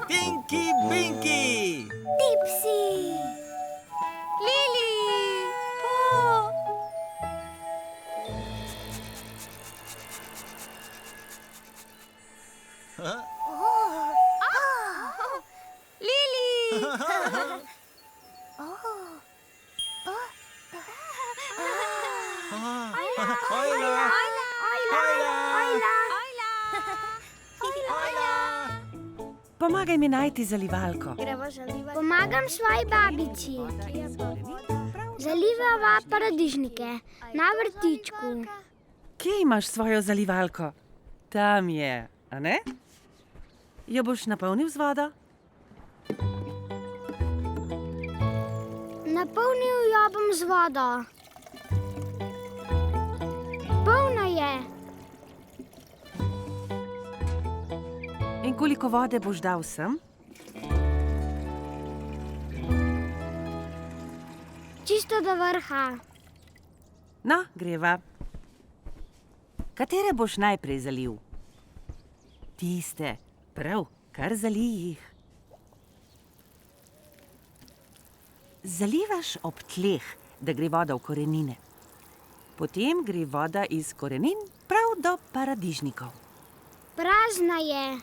Tinky Binky! Dipsy! Lili! Po! Lili! Pomagaj mi najti zalivalko. Pomagam svoji babici. Zalivava paradižnike na vrtičku. Kje imaš svojo zalivalko? Tam je, a ne? Jo boš napolnil z vodo? Napolnil jo bom z vodo. Polna je. In koliko vode boš dal sem? Čisto do vrha. No, greva. Katere boš najprej zalil? Tiste, prav, kar zalij jih. Zalivaš ob tleh, da gre voda v korenine. Potem gre voda iz korenin prav do paradižnikov. Prazna je.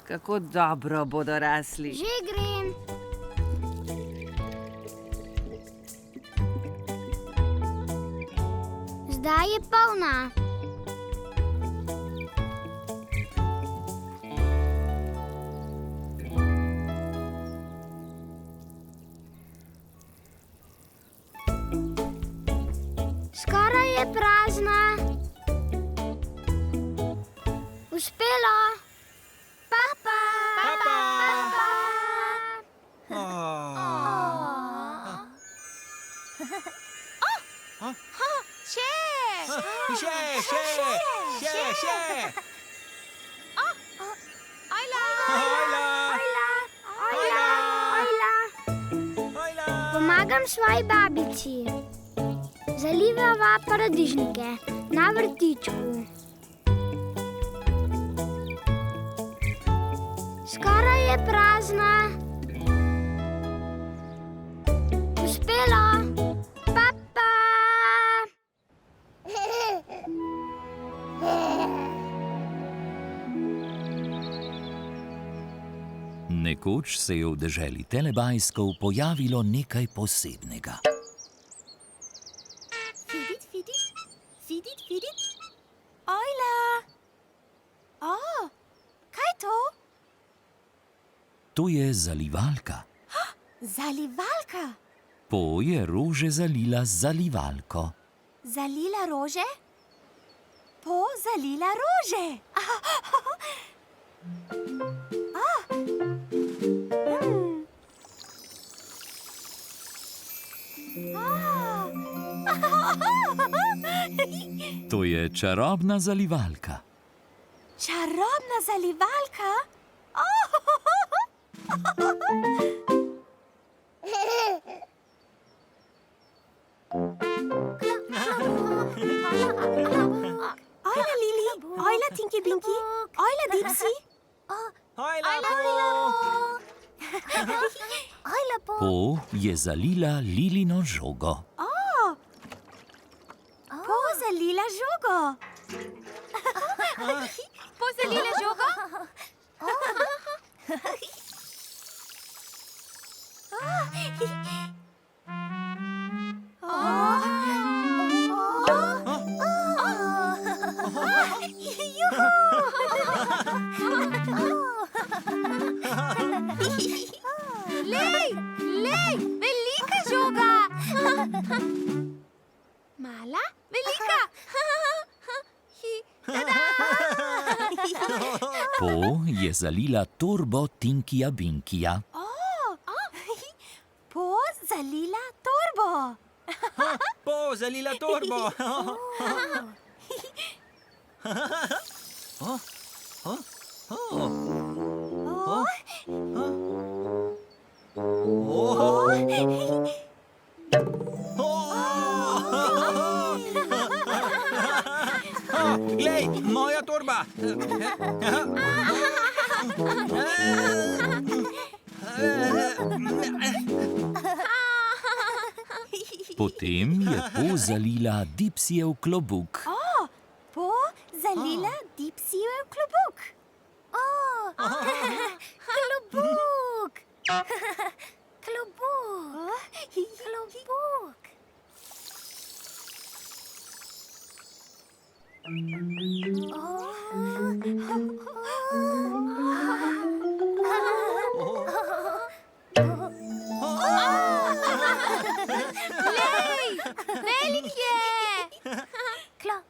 Kako dobro bodo rasli. Že grem. Zdaj je polna. Skoraj je prazna. Uspelo. Papa. Papa. Še! Ajla! Pomagam svoji babici. Zalivava paradižnike na vrtičku. Skoraj je prazna. Uspelo. Papa. Nekoč se je v deželi Telebajskov pojavilo nekaj posebnega. Fidit. Ajla! Kaj to? To je zalivalka. Zalivalka? Po je rože zalila z zalivalko. Zalila rože? Po zalila rože. To je čarobna zalivalka. Čarobna zalivalka? Ajla Lili, ajla Tinky Binky, ajla Dipsy. Ajla Po. Po je zalila Lilino žogo. Po zalila žogo. Po zalila žogo? Lej, velika žoga. Mala, velika. Po je zalila torbo Tinkyja Binkyja. Po zalila torbo. Po zalila torbo! Glej, moja torba! Potem je Po zalila Dipsijev klobuk. Po zalila Dipsijev klobuk. Klobuk. Klobuk. Klobuk. Velik je!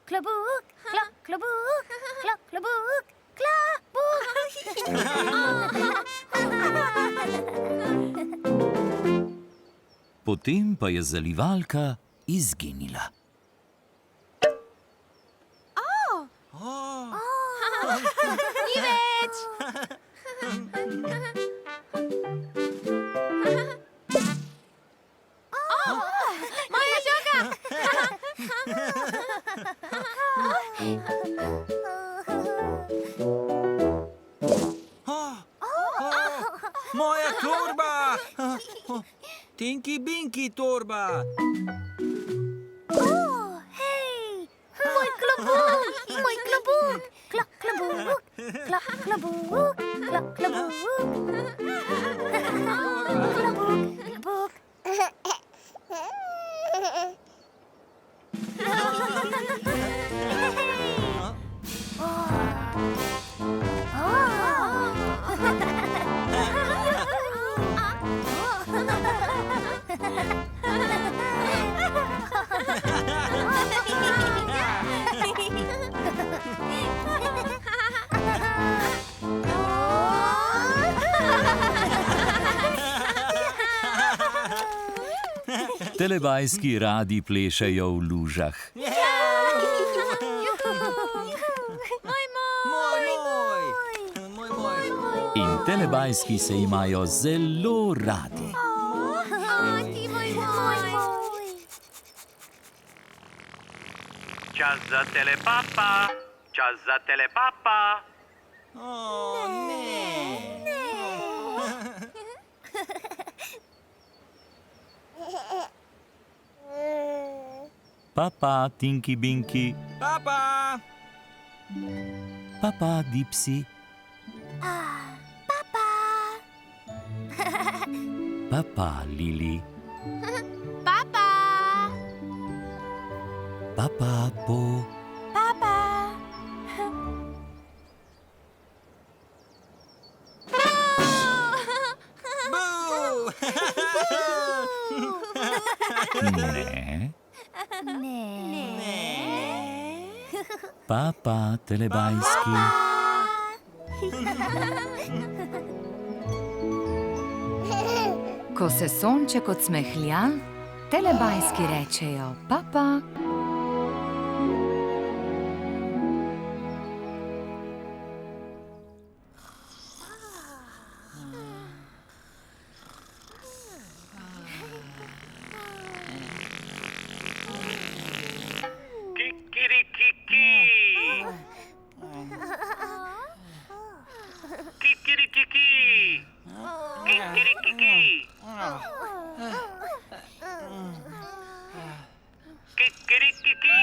Klobuk, klobuk, klobuk, Potem pa je zalivalka izginila. Ni več! Moja žoga! Moja torba! Tinky Binky torba! Hej! Moj klobuk! Moj klobuk! Klobuk! Klobuk! Klobuk! Klobuk! Telebajski radi plešejo v lužah. In telebajski se imajo zelo radi. Čas za telepapa, čas za telepapa. Papa, Tinky Binky. Papa! Papa, Dipsy. Papa, Lili. Papa! Papa, Po. Boo! Ne. Papa, telebajski. Ko se sonček odsmehlja, telebajski rečejo papa. Kikirikiki. Kikirikiki. Kikirikiki. Kikirikiki.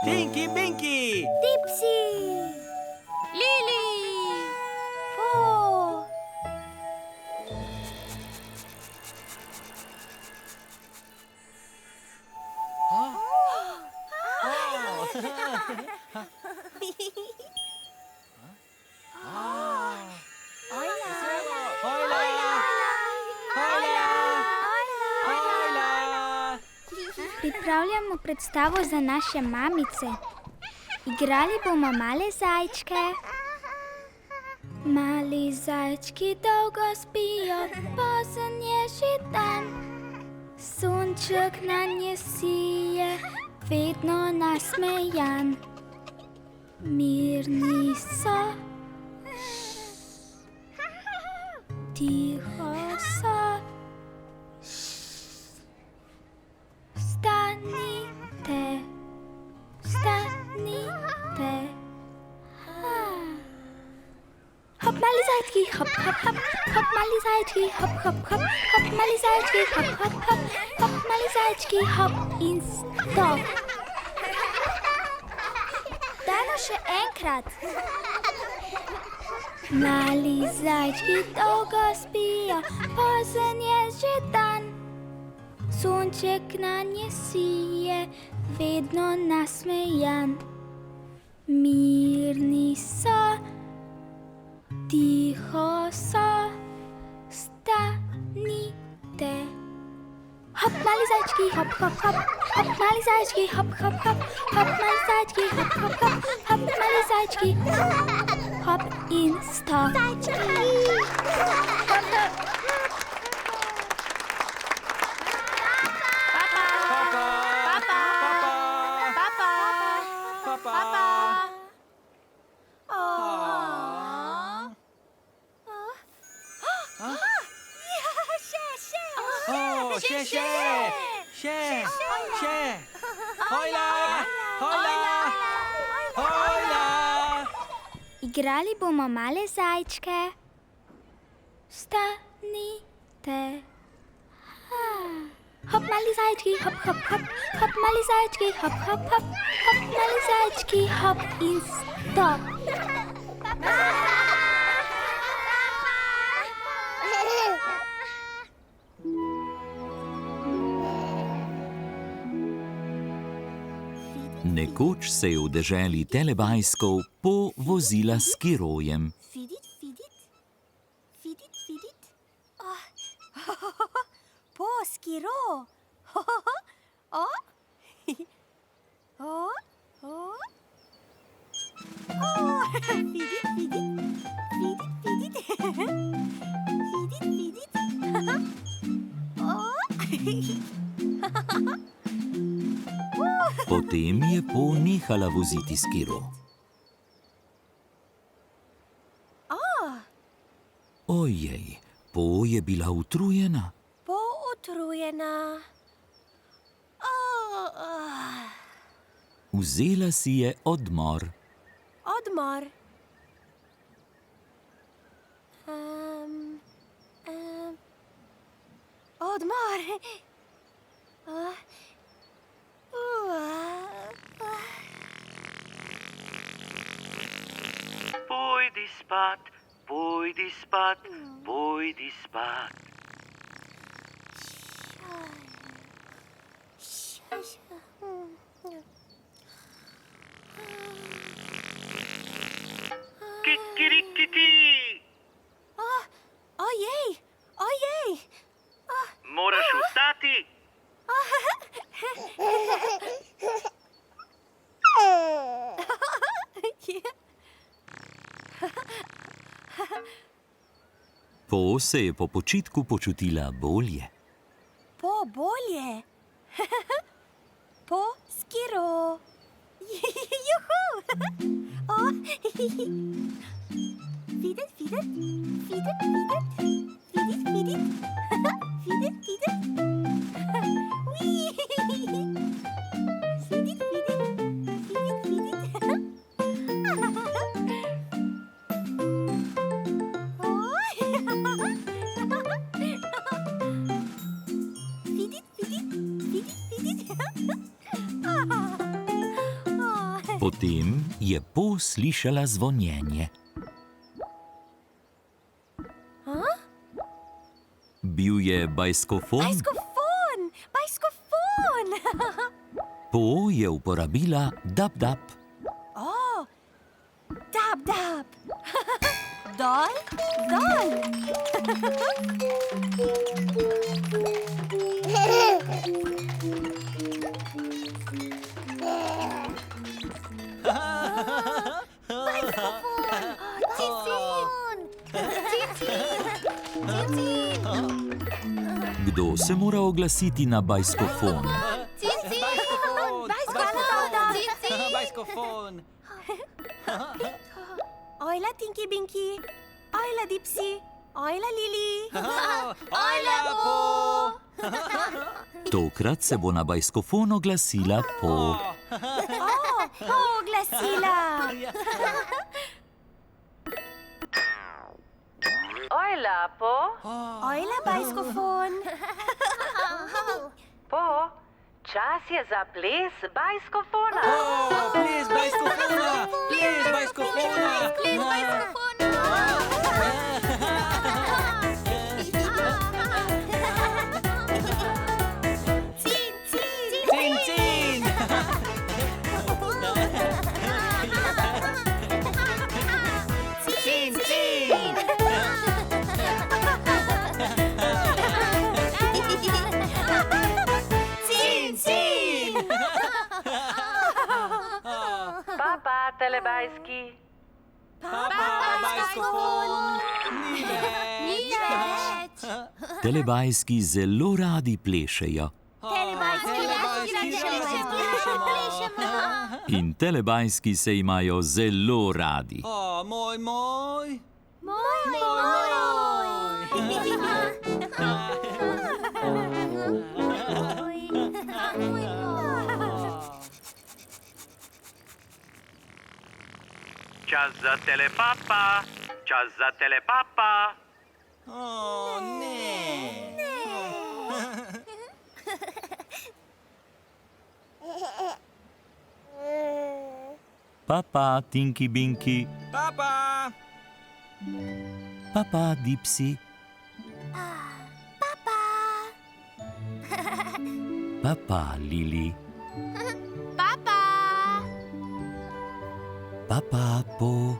Tinky Binky! Dipsy! Lili! Po! Pripravljamo predstavo za naše mamice. Igrali bomo male zajčke. Mali zajčki dolgo spijo, pozen je že dan. Sonček nanje sije, vedno nasmejan. Mirni so, tiho so. Vstanite, vstanite. Hop, mali zajčki, hop, hop, hop. Hop, mali zajčki, hop, hop, hop. Hop, mali zajčki, hop, hop, hop. Hop, mali zajčki, hop in stop. Dajmo še enkrat. Mali zajčki dolgo spijo, pozen je že dan. Sonček nanje sije, vedno nasmejan. Mirni so, tiho so, stanite. Hop, mali zajčki, hop, hop, hop. Hop, mali zajčki, hop, hop, hop. Hop, mali zajčki, hop, hop, hop. Hop, mali zajčki, hop in stop. Še! Hojla! Hojla! Hojla! Igrali bomo male zajčke. Vstanite. Hop, mali zajčki, hop, hop, hop. Hop, mali zajčki, hop, hop, hop. Hop, mali zajčki, hop in stop. Nekoč se je v deželi Telebajskov povozila s skirojem. Fidit, fidit. Fidit, fidit. Po, skiro. Fidit, fidit. Fidit, fidit. Fidit, fidit. Potem je Po nehala voziti skiro. Ojej, Po je bila utrujena. Po utrujena. Vzela si je odmor. Odmor. Odmor. Pojdi spat, pojdi spat, pojdi spat. Kikirikiki! Ojej, ojej. Moraš vstati! Po se je po počitku počutila bolje. Po bolje. Po skiro. Juhu. Fidit, fidit. Fidit, fidit. Fidit, fidit. Fidit, fidit. Fidit, fidit. Fidit, fidit. Potem je Po slišala zvonjenje. Bil je bajskofon. Bajskofon! Po je uporabila dab-dab. Dab. Dol, dol. Kdo se mora oglasiti na bajskofon? Bajskofon. Ojla, Tinky Binky. Ojla, Dipsy. Ojla, Lili. Ojla, Po. Tokrat se bo na bajskofon oglasila Po. Oglasila. Ojla, Po. Ojla, bajskofon. Po, čas je za ples bajskofona. Ples bajskofona. Ples bajskofona. Cin, cin. Cin, cin. Cin, cin. Papa, telebajski. Papa, bajskofon. Ni več. Telebajski zelo radi plešejo. In telebajski se imajo zelo radi. Moj, moj. Čas za telepapa. Čas za telepapa. Ne. Papa, Tinky Binky. Papa. Papa, Dipsy. Papa, Lili. Papa, Po.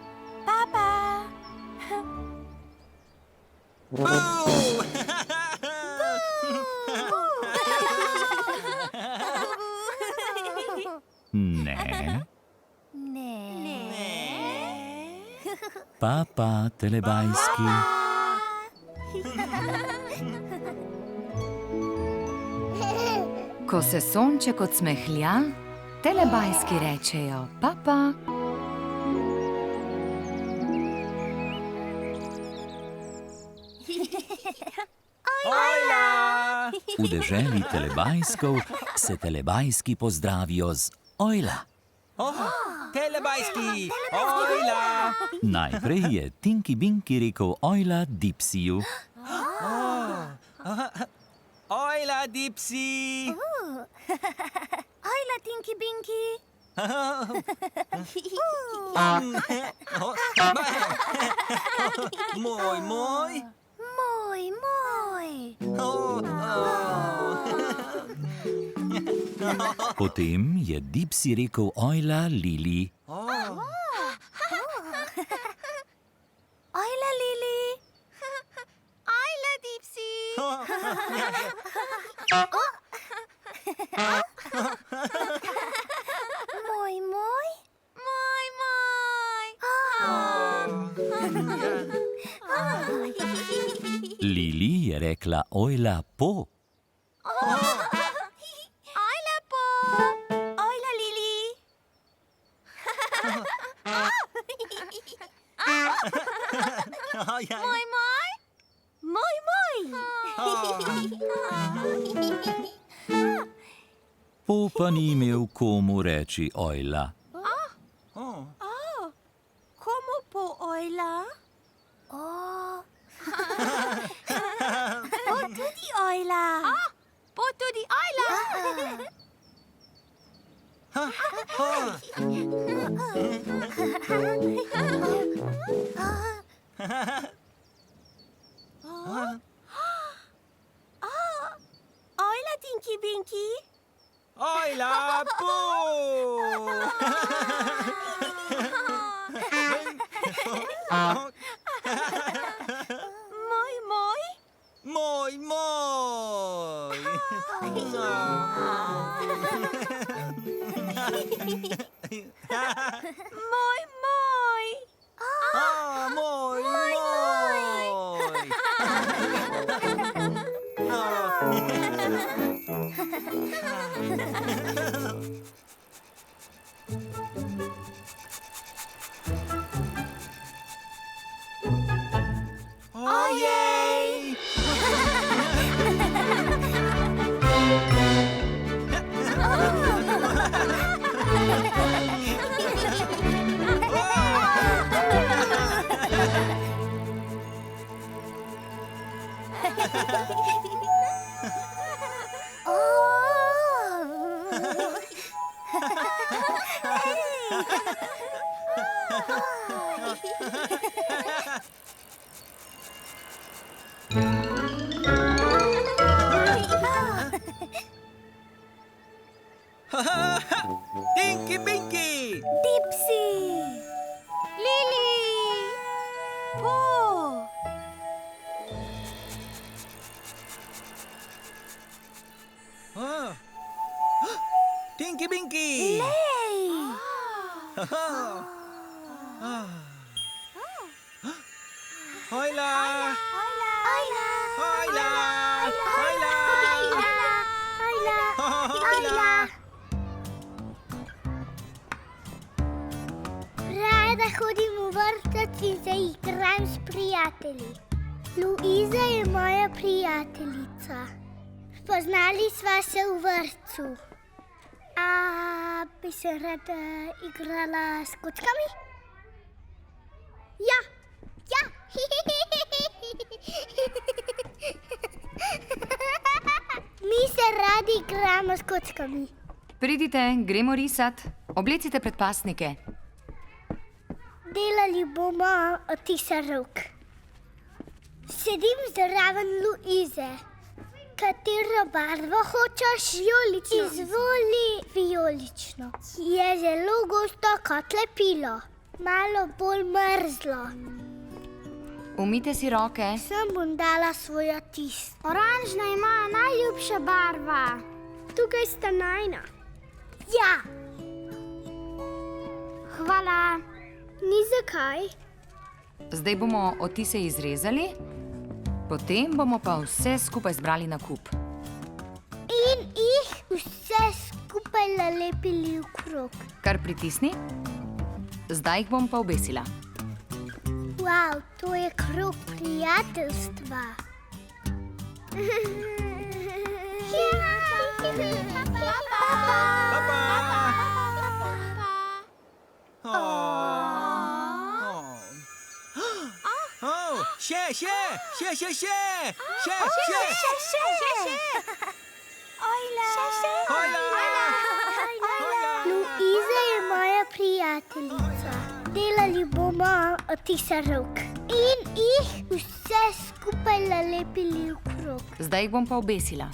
Ne. Papa, telebajski. Ko se sonček odsmehlja, telebajski rečejo papa. Ojla. V deželi telebajskov se telebajski pozdravijo z ojla. Telebajski. Ojla. Najprej je Tinky Binky rekel ojla Dipsyju. Ojla, Dipsy. Ojla, Tinky Binky. Moj, moj. Potem je Dipsy rekel ojla Lili. Ojla, Lili. Ojla, Dipsy. Moj. Lili je rekla ojla Po. Ojla, Po. Ojla, Lili. Po pa ni imel komu reči ojla. Komu Po ojla? Po tudi ojla. Po tudi ojla. Ojla, Tinky Binky. Ojla, pu! Moj, moj. Moj, moj! Moj, moj. A, moj, moj! Ojej! Tinky Binky! Dipsy. Lily. Po. Ah. Tinky Binky! Hey. Ojla! Ojla. Ojla! Ojla! Ojla! Rada hodim v vrtec in se igram s prijatelji. Luiza je moja prijateljica. Spoznali sva se v vrtcu. A bi se rada igrala s kockami? Ja, ja. Mi se radi igramo s kockami. Pridite, gremo risat. Oblecite predpasnike. Delali bomo odtise rok. Sedim zraven Luize. Katero barvo hočeš? Vijolično. Izvoli vijolično. Je zelo gosto kot lepilo. Malo bolj mrzlo. Umijte si roke. Sem bom dala svoj odtis. Oranžna je moja najljubša barva. Tukaj sta najna. Ja. Hvala. Ni zakaj. Zdaj bomo odtise izrezali, potem bomo pa vse skupaj zbrali na kup. In jih vse skupaj nalepili v krog. Kar pritisni. Zdaj jih bom pa obesila. Wow, to je krog prijateljstva. Še! Ojla. Luiza je moja prijateljica. Delali bomo odtise rok. In jih vse skupaj nalepili v krog. Zdaj jih bom pa obesila.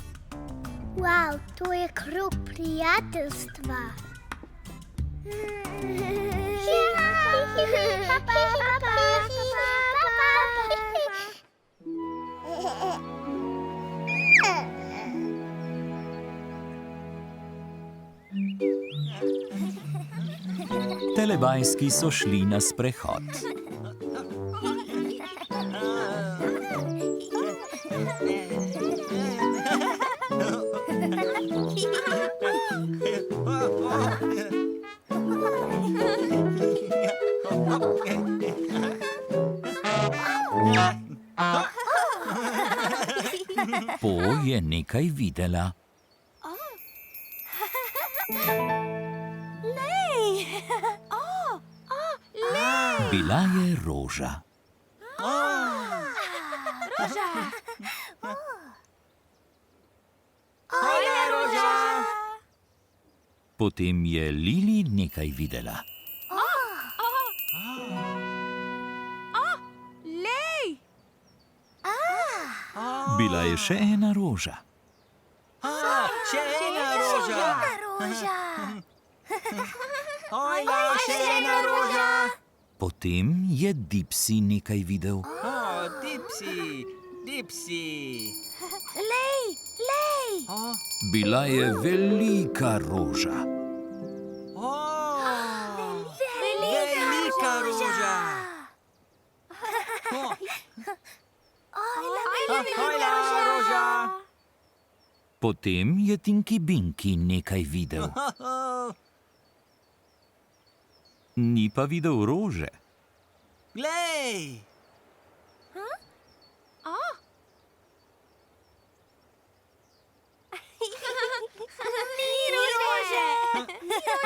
Wow, to je krog prijateljstva. Telebajski so šli na sprehod. Po je nekaj videla. Bila je roža. Ojla, roža. Potem je Lili nekaj videla. Lej! Bila je še ena roža. Še ena roža. Roža! Hojla, še ena roža. Potem je Dipsy nekaj videl. Dipsy, Dipsy. Lej! Lej! Bila je velika roža. Velika roža. Hojla, roža. Potem je Tinky Binky nekaj videl. Ni pa videl rože. Glej.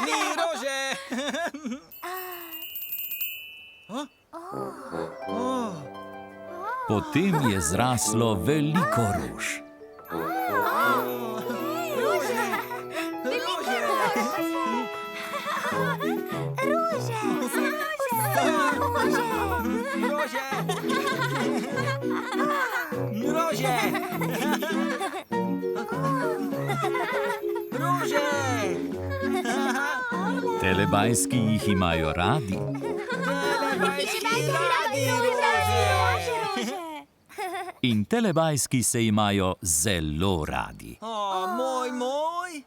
Ni rože. Potem je zraslo veliko rož. Rože. Rože. Rože. Telebajski jih imajo radi. Radi rože. In telebajski se imajo zelo radi. Moj, moj.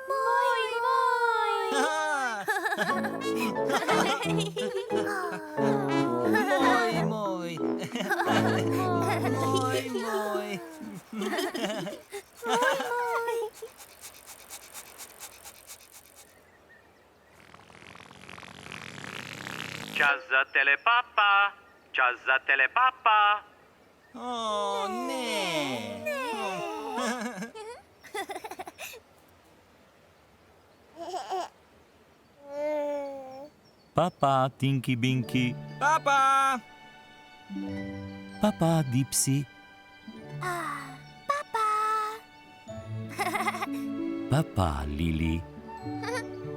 Moj, moj. Moj, moj. Čas za telepapa. Čas za telepapa. Ne. Papa, Tinky Binky. Papa. Papa, Dipsy. Papa, Lili.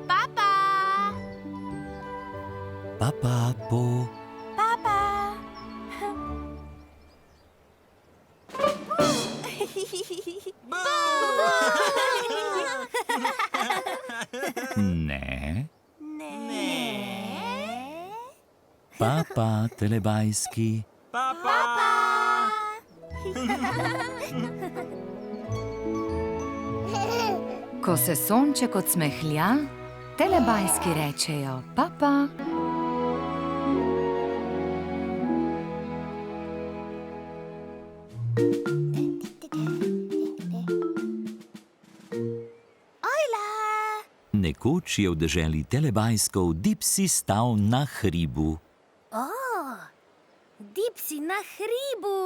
Papa! Papa, Po. Papa! Ne. Papa, telebajski. Papa. Ko se sonček odsmehlja, telebajski rečejo papa. Nekoč je v deželi telebajskov Dipsy stal na hribu. Dipsy na hribu!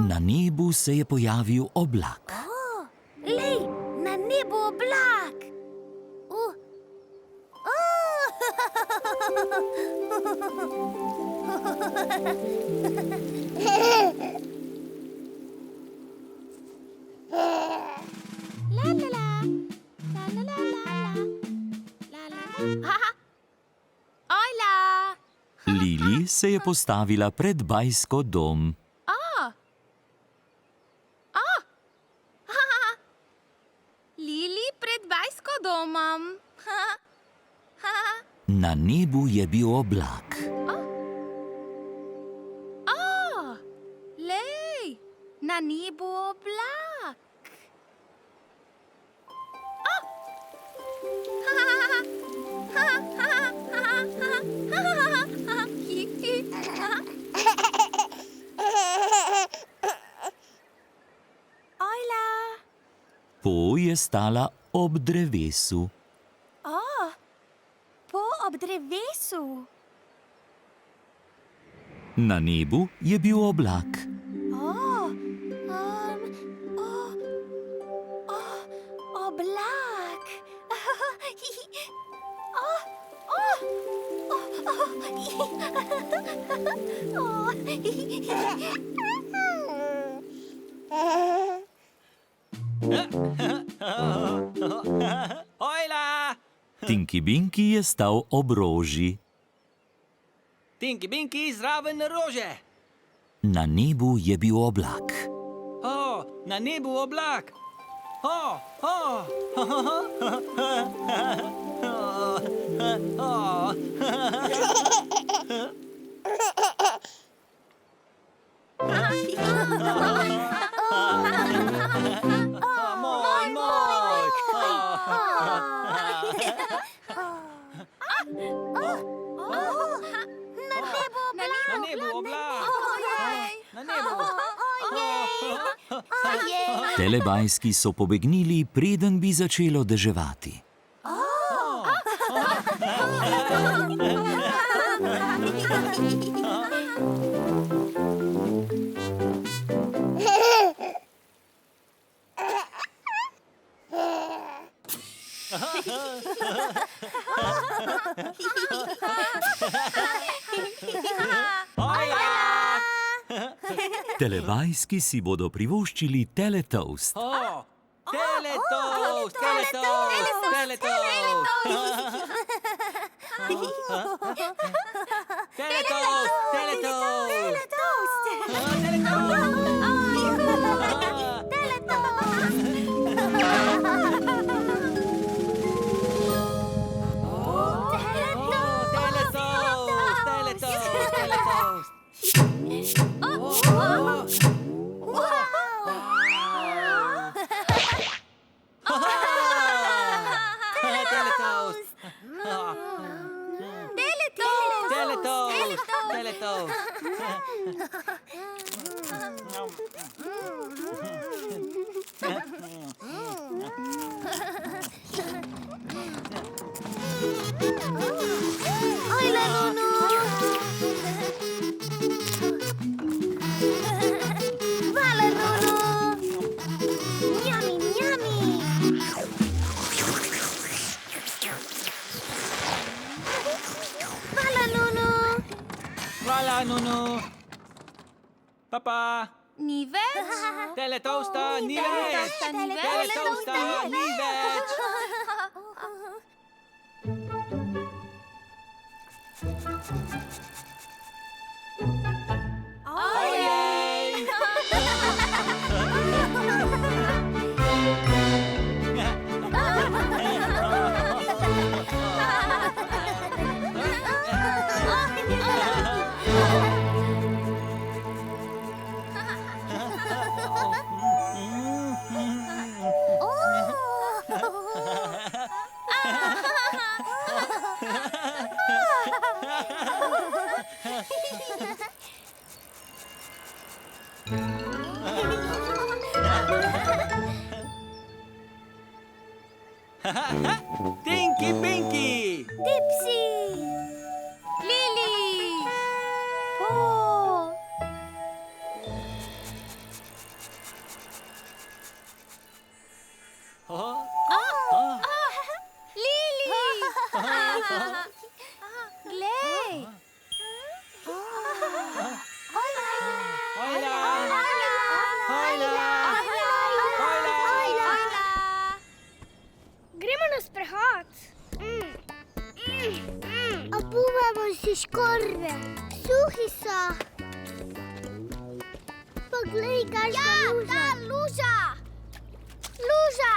Na nebu se je pojavil oblak. Lej, na nebu oblak! La la la, la la la la la la. Ojla! Lili se je postavila pred bajsko dom. Lili pred bajsko domom. Na nebu je bil oblak. Lej, na nebu oblak. Ojla. Po je stala ob drevesu. Po ob drevesu. Na nebu je bil oblak. Oblak. Tinky Binky je stal ob roži. Tinky Binky zraven rože. Na nebu je bil oblak. O, na nebu oblak. O, o. Moj, moj. Na nebu oblak. Na nebu. Telebajski so pobegnili, preden bi začelo deževati. Telebajski si bodo privoščili teletoast. O, teletoast, teletoast, teletoast. Teletoast, teletoast. Hvala, Nunu. Papa. Ni več? Teletoasta ni več. Teletoasta ni več. Ojej! Tinky Binky! Dipsy! Lily! Po! Lily! Glej! Gremo na sprehod. Obuvamo si škorve. Suhi so. Poglej, kakšna luža. Ja, ta luža. Luža.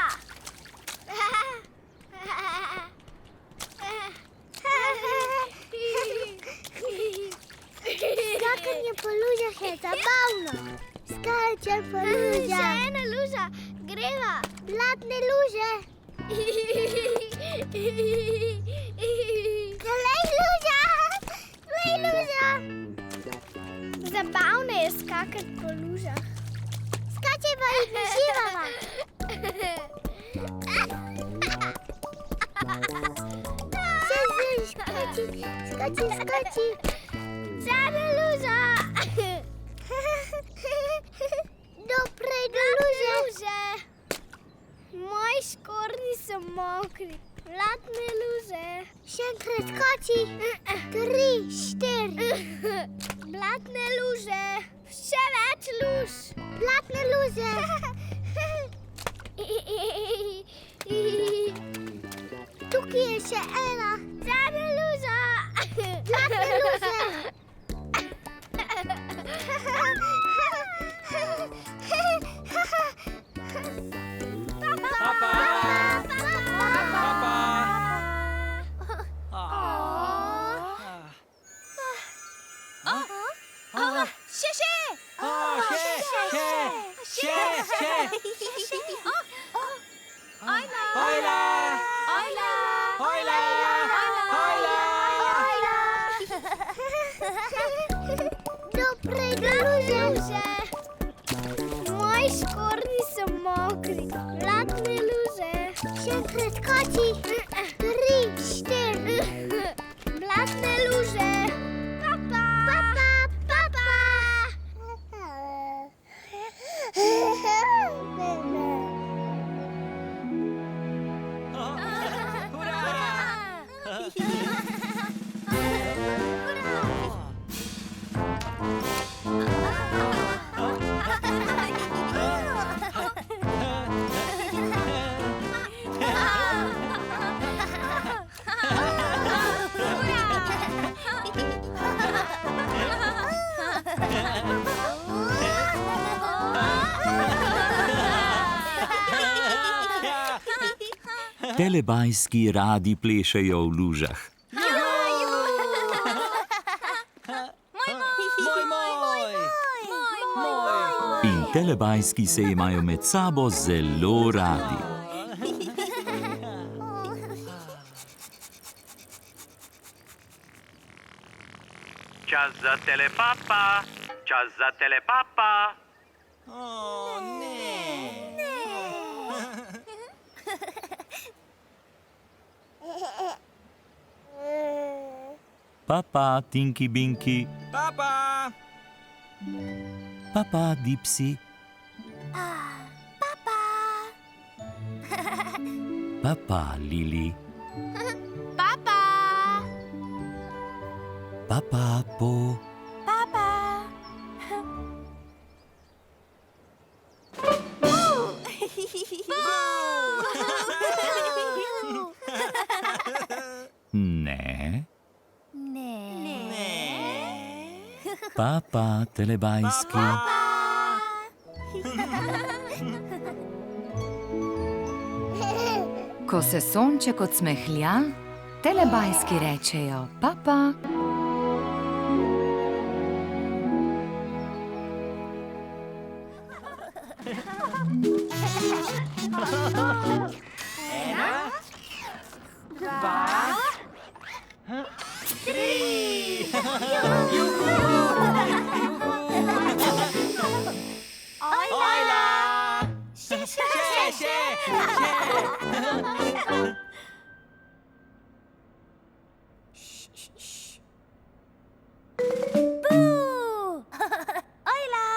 Skakanje po lužah je zabavno. Skače po lužah. Še ena luža. Greva. Blatne luže. Glej, luža. Glej, luža. Zabavno je skakati po lužah. Skačeva in uživava. Skači, skači, skači. Zadnja luža. Doprej do luže. Moji škorni so mokri. Blatne luže. Še enkrat skači. 3, 4. Blatne luže. Še več luž. Blatne luže. Tukaj je še ena. Zadnja luza. Zadnja luza. Papa! Papa! Še, še. Ajla. Ajla! Ajla. Ajla! Ajla! Dobre luže. Moji škornji so mokri. Blatne luže. Še enkrat kači. 3, 4. Blatne luže. Papa. Papa. Papa. Telebajski radi plešejo v lužah. In telebajski se imajo med sabo zelo radi. Čas za telepapa. Čas za telepapa. Oh, ne! Papa, Tinky Binky. Papa! Papa, Dipsy. Papa, Lili. Papa. Papa, Po. Papa. Ne. Papa, telebajski. Ko se sonček odsmehlja, telebajski rečejo papa. Ajla! Še! Ajla.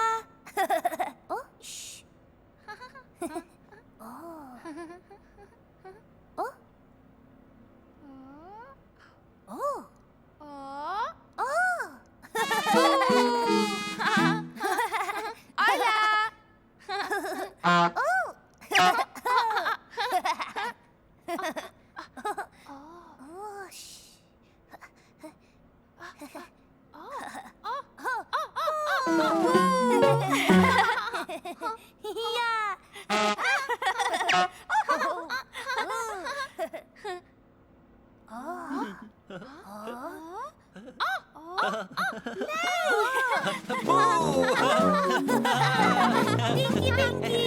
Tinky Winky.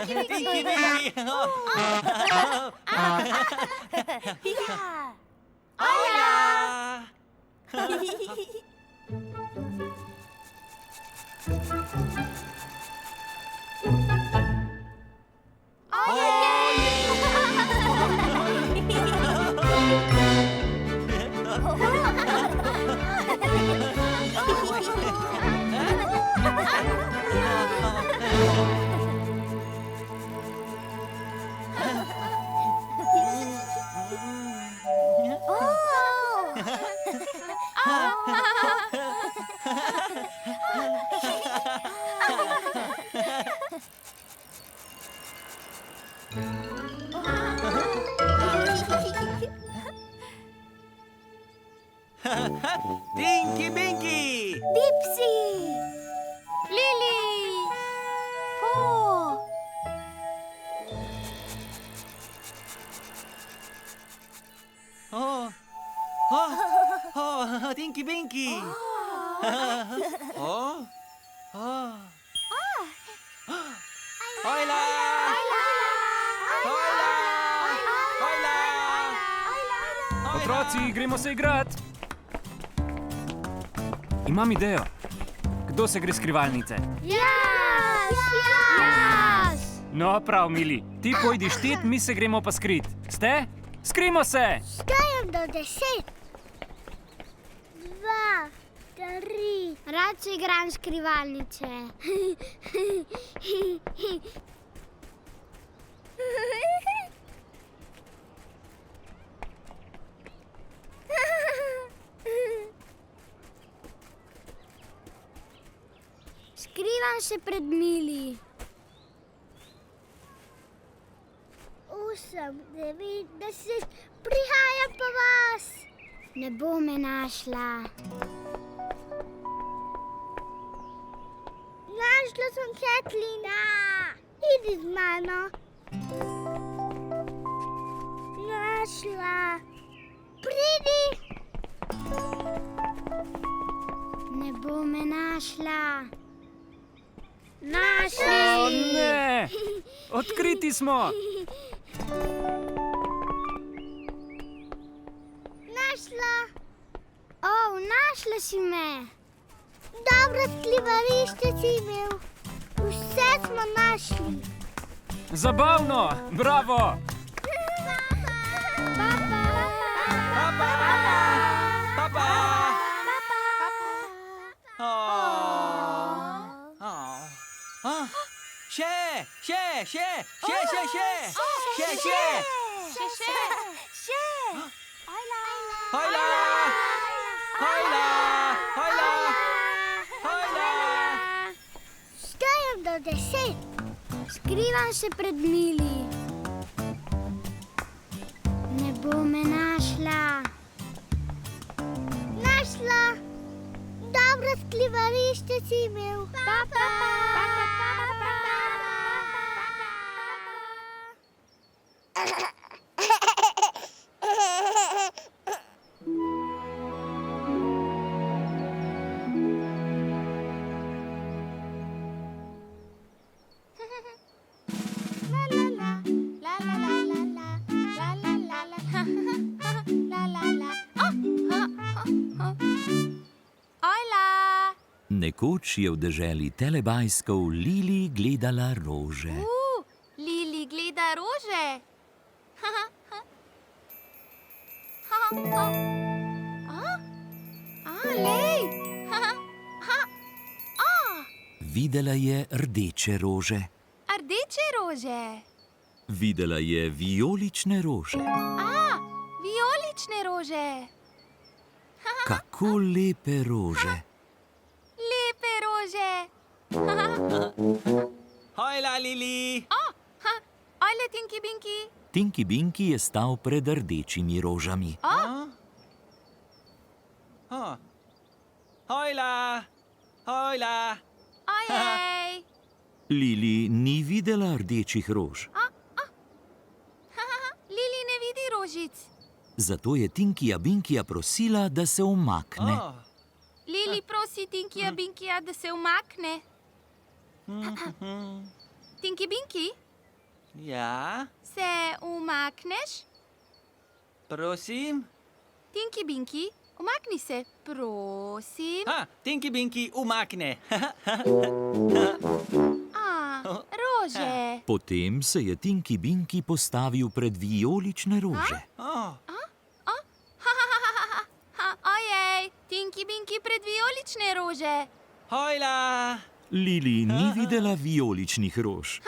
Tinky Winky! Ajla! Tinky Binky! Dipsy! Lili! Po! Oh, Tinky Binky! Oh, oh. Hola! Hola! Hola! Otroci, gremo se igrat. Imam idejo. Kdo se gre skrivalnice? Jaz! No, prav, mili. Ti pojdi štit, mi se gremo pa skrit. Ste? Skrimo se! Štejem do 10. 2, 3. Rad se igram skrivalnice. Skrivam se pred Mili. 8, 9, 10, prihajam po vas. Ne bo me našla. Našla sem Katlina. Idi z mano. Našla. Pridi. Ne bo me našla. Našli. O ne! Odkriti smo! Našla. Našla si me. Dobro skrivališče si imel. Vse smo našli. Zabavno! Bravo! Papa! Hola! Štejem do 10. Skrivam se pred Mili. Ne bo me našla. Našla. Dobro skrivališče si imel. Nekoč je v deželi Telebajskov Lili gledala rože. Lili gleda rože. Lej! Videla je rdeče rože. Rdeče rože. Videla je vijolične rože. Vijolične rože. Kako lepe rože. Lepe rože. Hojla, Lili! Ajle, Tinky Binky. Tinky Binky je stal pred rdečimi rožami. Hojla! Ojej. Lili ni videla rdečih rož. Lili ne vidi rožic. Zato je Tinkyja Binkyja prosila, da se umakne. Lili prosi Tinkyja Binkyja, da se umakne. Tinky Binky, Ja, se umakneš? prosim? Tinky Binky, umakni se, prosim. Tinky Binky, umakne. Rože. Potem se je Tinky Binky postavil pred vijolične rože. Ojej, Tinky Binky pred vijolične rože. Hojla! Lili ni videla vijoličnih rož.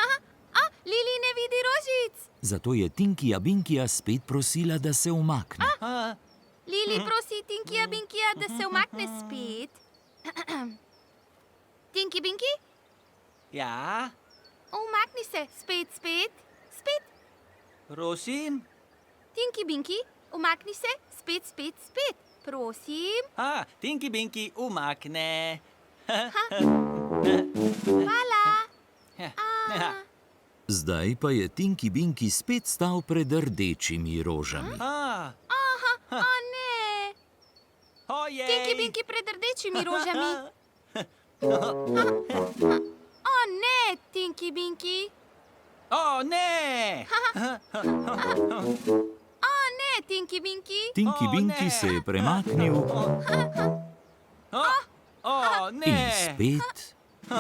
Lili ne vidi rožic. Zato je Tinkyja Binkyja spet prosila, da se umakne. Lili prosi Tinkyja Binkyja, da se umakne spet. Tinky Binky, Ja, umakni se, spet. prosim? Tinky Binky, umakni se, spet. Prosim. Tinky Binky umakne. Hvala. Zdaj pa je Tinky Binky spet stal pred rdečimi rožami. O ne. Ojej! Tinky Binky pred rdečimi rožami. O ne, Tinky Binky. O ne! O ne, Tinky Binky. Tinky O, Binky ne. se je premaknil O in ne! spet. O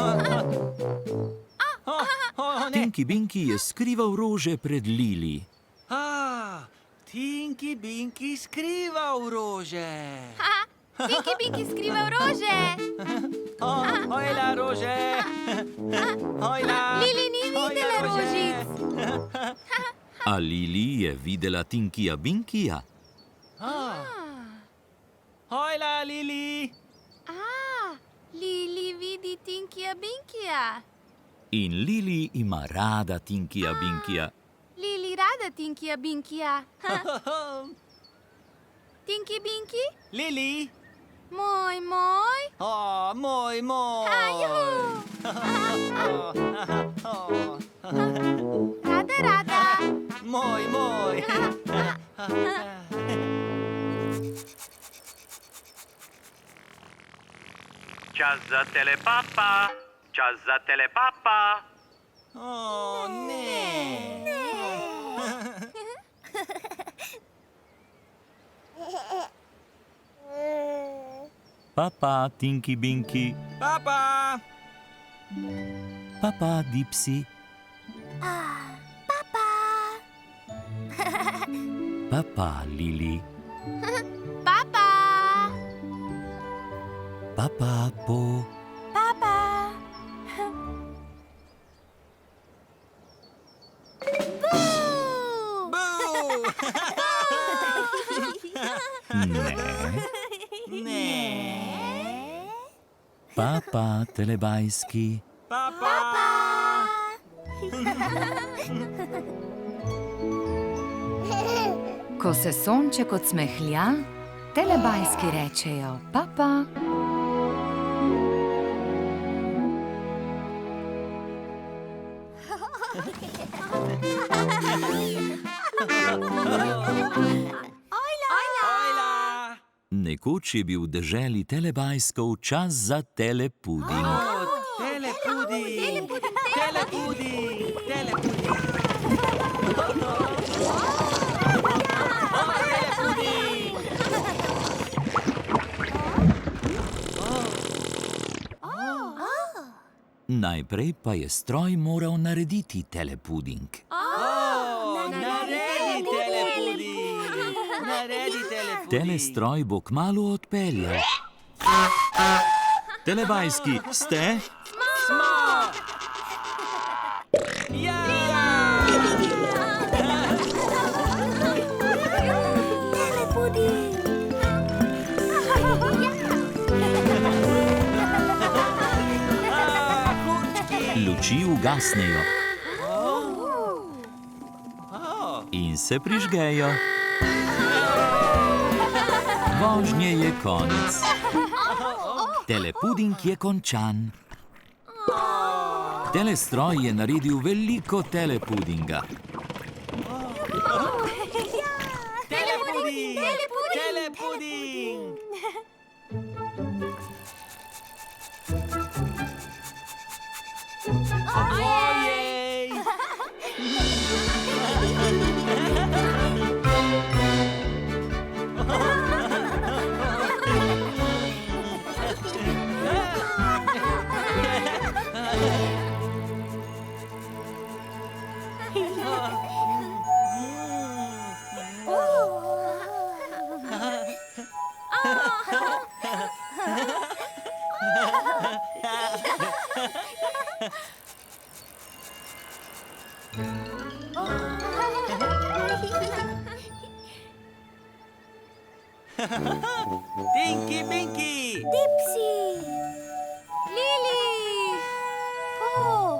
ne! Tinky Binky je skrival rože pred Lili. Tinky Binky skrival rože. Tinky Binky skrival rože. Hojla rože. Hojla. Lili ni videla rožic. A Lili je videla Tinkyja Binkyja? Hojla, Lili. Lili vidi Tinkyja Binkyja. In Lili ima rada Tinkyja Binkyja. Lili rada Tinkyja Binkyja. Tinky Binky, Lili. moj. Moj. Rada. Moj. Čas za telepapa. Čas za telepapa. O ne. Papa, Tinky Binky. Papa. Papa, Dipsy. Papa, Lili. Papa. Papa, Po. Ne. Papa, Telebajski. Papa. Ko se sonček odsmehlja, telebajski rečejo papa. Hojla. Nekoč je bil v deželi Telebajskov čas za telepuding. Telepuding. Najprej pa je stroj moral narediti telepuding. Naredi telepuding. Telestroj bo kmalu odpeljal. Telebajski, ste? Ja. Luči ugasnejo in se prižgejo. Vožnje je konec. Telepuding je končan. Telestroj je naredil veliko telepudinga. Telepuding. Ojej. Tinky Binky. Dipsy. Lili. Po.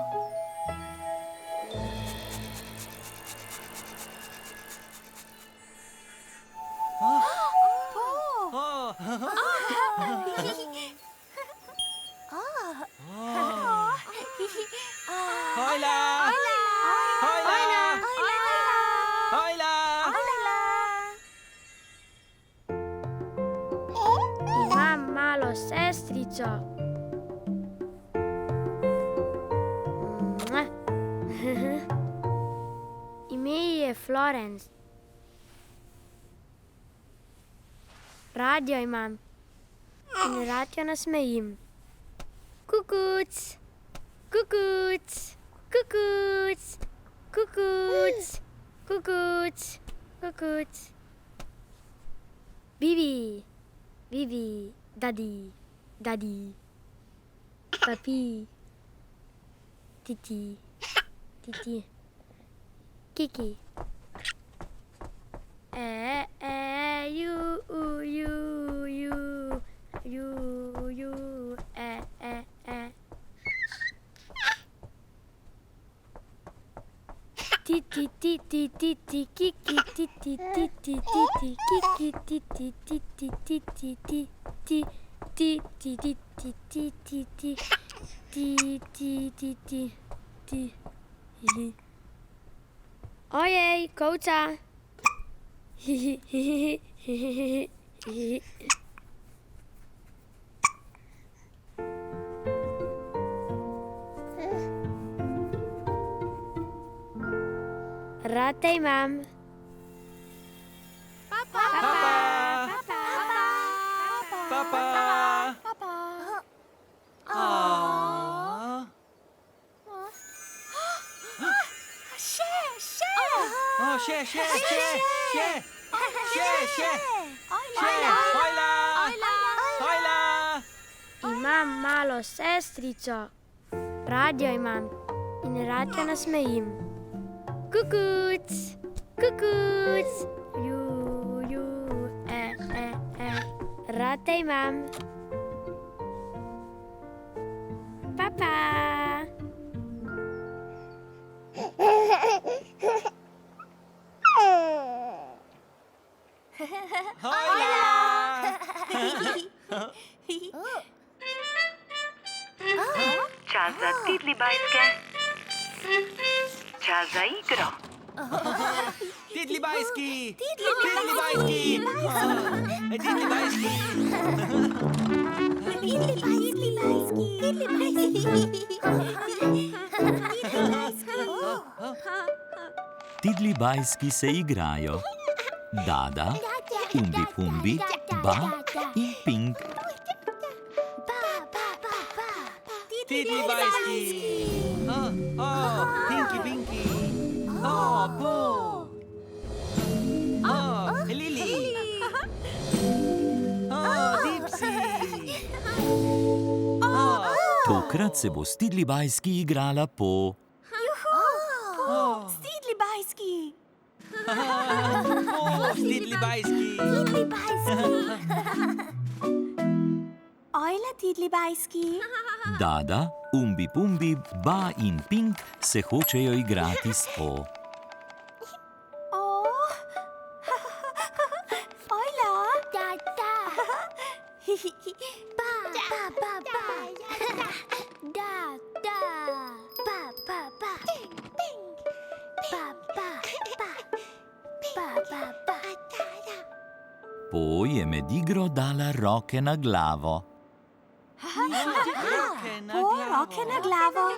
malo sestrico. Ime ji je Florence. Radio imam in rad jo nasmejim. Kukuc, kukuc, kukuc, kukuc, kukuc, kukuc. Bibi, bibi, dadi, dadi, papi, titi, titi, kiki. You, Titi, titi, titi, kiki, titi, titi, titi, kiki, titi, titi, titi, titi, titi, titi, titi, titi. Ojej, kouca. Rád te mám. Papa. Imam malo sestrico. Radio imam in rad jo nasmejim. Kukuc, kukuc, Rad te imam. Papa. Čas za tidlibajske. Čas za igro. Tidlibajski! Tidlibajski! Tidlibajski se igrajo. Dada, Umbi Pumbi, Ba in Pink. Tidlibajski! Pinky, Pinky! Bo! Lili! Dipsy! Tokrat se bo Tidlibajski igrala po... Tidlibajski! Tidlibajski! Ojla Tidlibajski! Dada, Umbi Pumbi, Ba in Pink se hočejo igrati s po. Ojla! Po je med igro dala roke na glavo. Roke na glavo.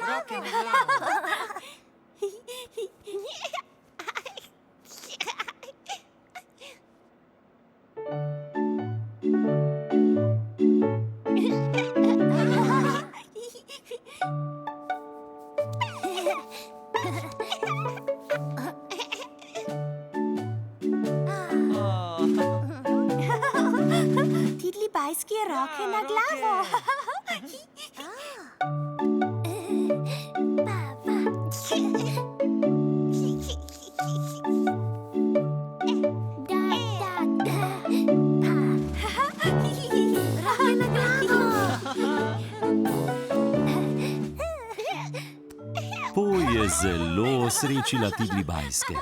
Tidlibajski roke na glavo. Po je zelo srečila Tidlibajske.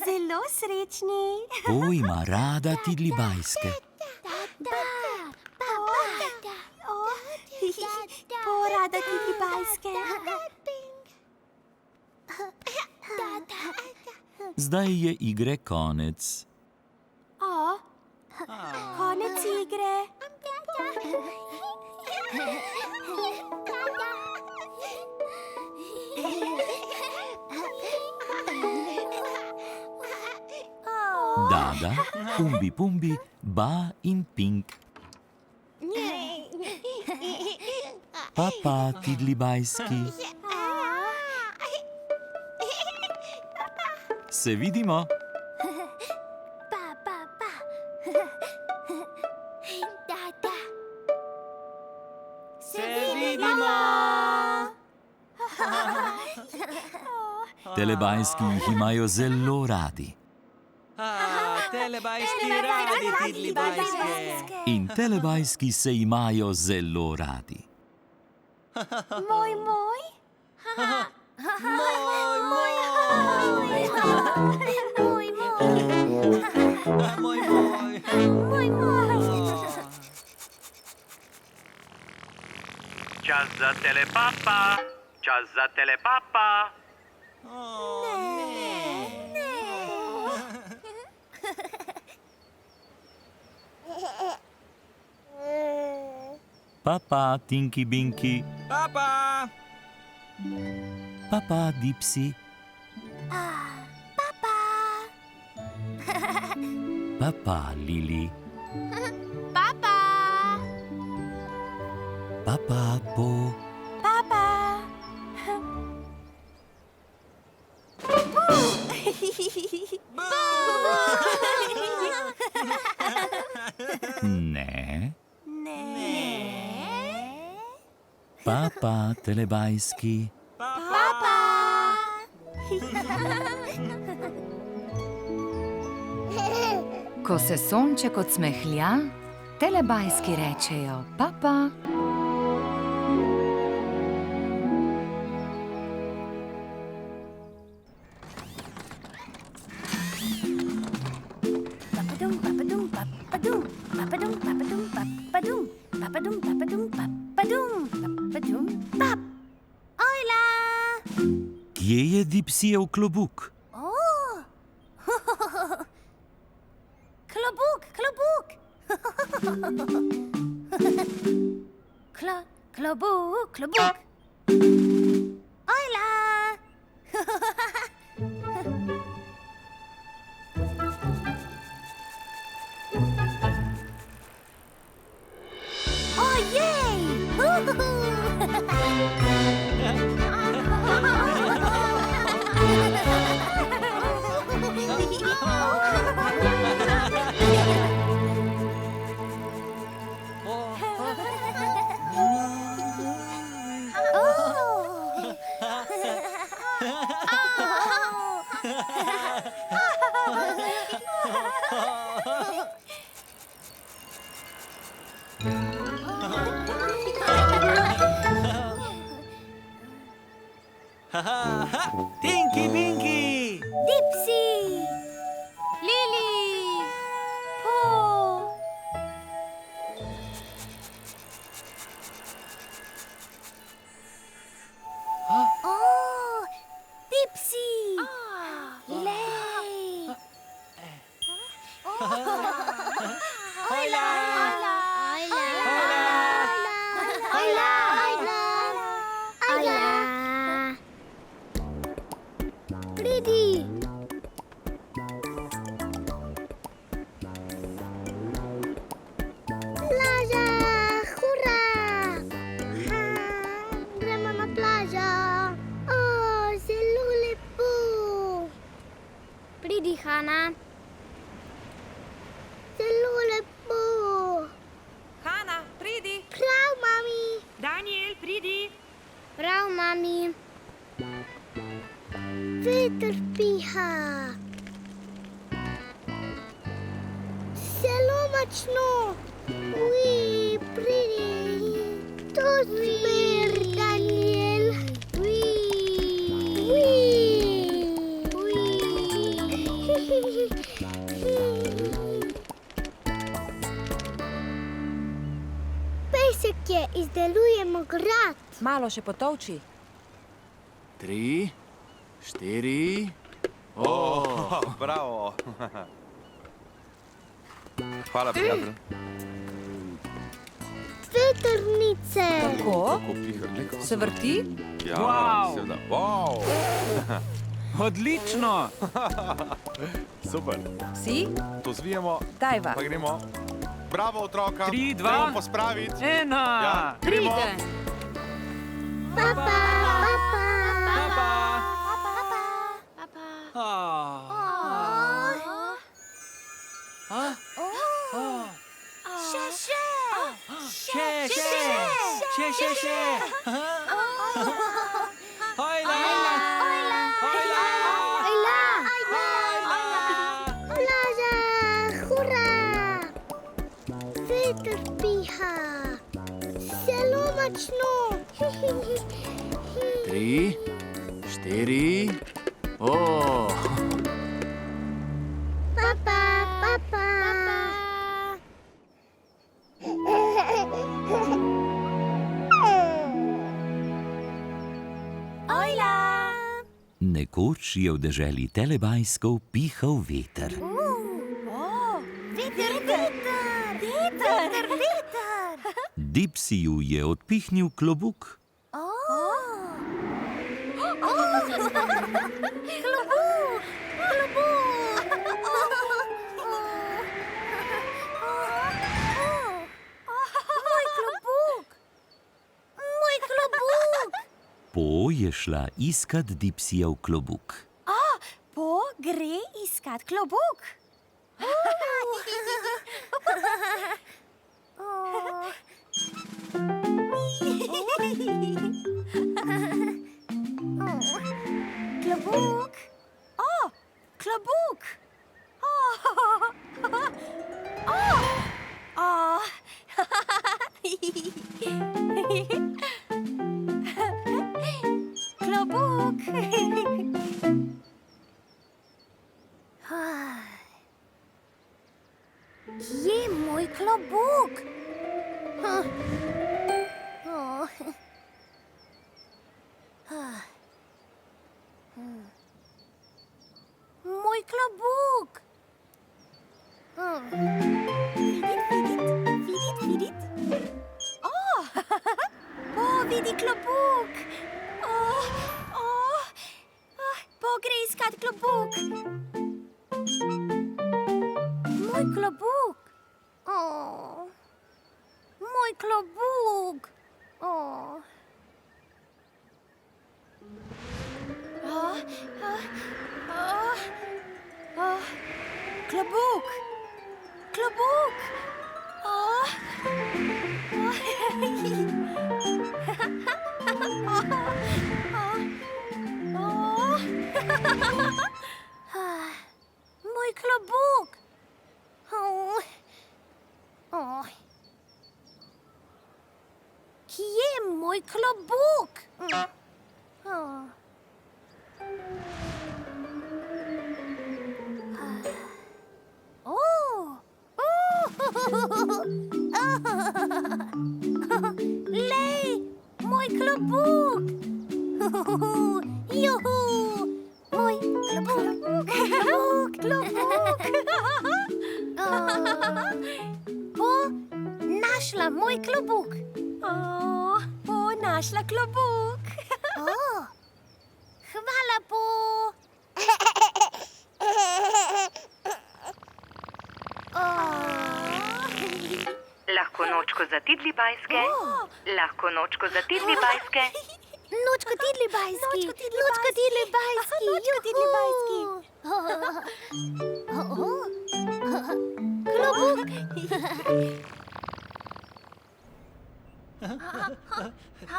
Zelo srečni. Po ima rada Tidlibajske. Porada Tidlibajske. Zdaj je igre konec. Konec igre. Dada, Umbi Pumbi, Ba in Pink. Papa Tidlibajski. Se vidimo. Se vidimo. Telebajski jih imajo zelo radi. Telebajski radi Tidlibajske. In telebajski se imajo zelo radi. Moj. Čas za telepapa. Čas za telepapa. Papa Tinky Binky. Papa. Papa Dipsy. Papa Lili. Papa Po. Ne. Papa Telebajski. Ko se sonček odsmehlja, telebajski rečejo papa. Kje je Dipsijev klobuk? Klobuk. Klobuk. Ojla. Ojej! Tinky Binky. Dipsy. Lili. Oh, Dipsy. Lei. Ojla. Pridi. Plaža, hura! Gremo na plažo. Zelo lepo. Pridi, Hana. Zelo lepo. Hana, pridi. Prav, mami. Daniel, pridi. Prav, mami. Veter piha. Zelo močno. Pridi. To smer, Daniel. Pesek je, izdelujemo grad. Malo še potolči. 3, 4. Bravo. Hvala, prijatelj. vetrnice. Kako? Se vrti? Ja, wow. seveda. Wow. Odlično! Super. Si? To zvijemo, Dajva. pa gremo. Bravo, otroka. 3, 2, Gremo pospraviti. 1. Ja, gremo. Papa, papa. Še. Hojla! Plaža, hura! Veter piha, zelo močno. 3, 4. Papa. Nekoč je v deželi Telebajskov pihal veter. Veter. Dipsiju je odpihnil klobuk. Moj klobuk. Po je šla iskat Dipsijev klobuk. Po gre iskat klobuk. Klobuk. Klobuk. Klobuk. Kje je moj klobuk? Moj klobuk. Vidit. Vidi klobuk. Po gre iskat klobuk. Moj klobuk. Moj klobuk. Klobuk. Moj klobuk. Kje je moj klobuk? Lej, moj klobuk. Juhu, moj klobuk. Našla moj klobuk. Našla klobuk. Hvala, Po. Lahko nočko za tidli bajske. Lahko nočko za tidli bajske. Nočko tidli bajski. Nočko tidli bajski. Klobuk.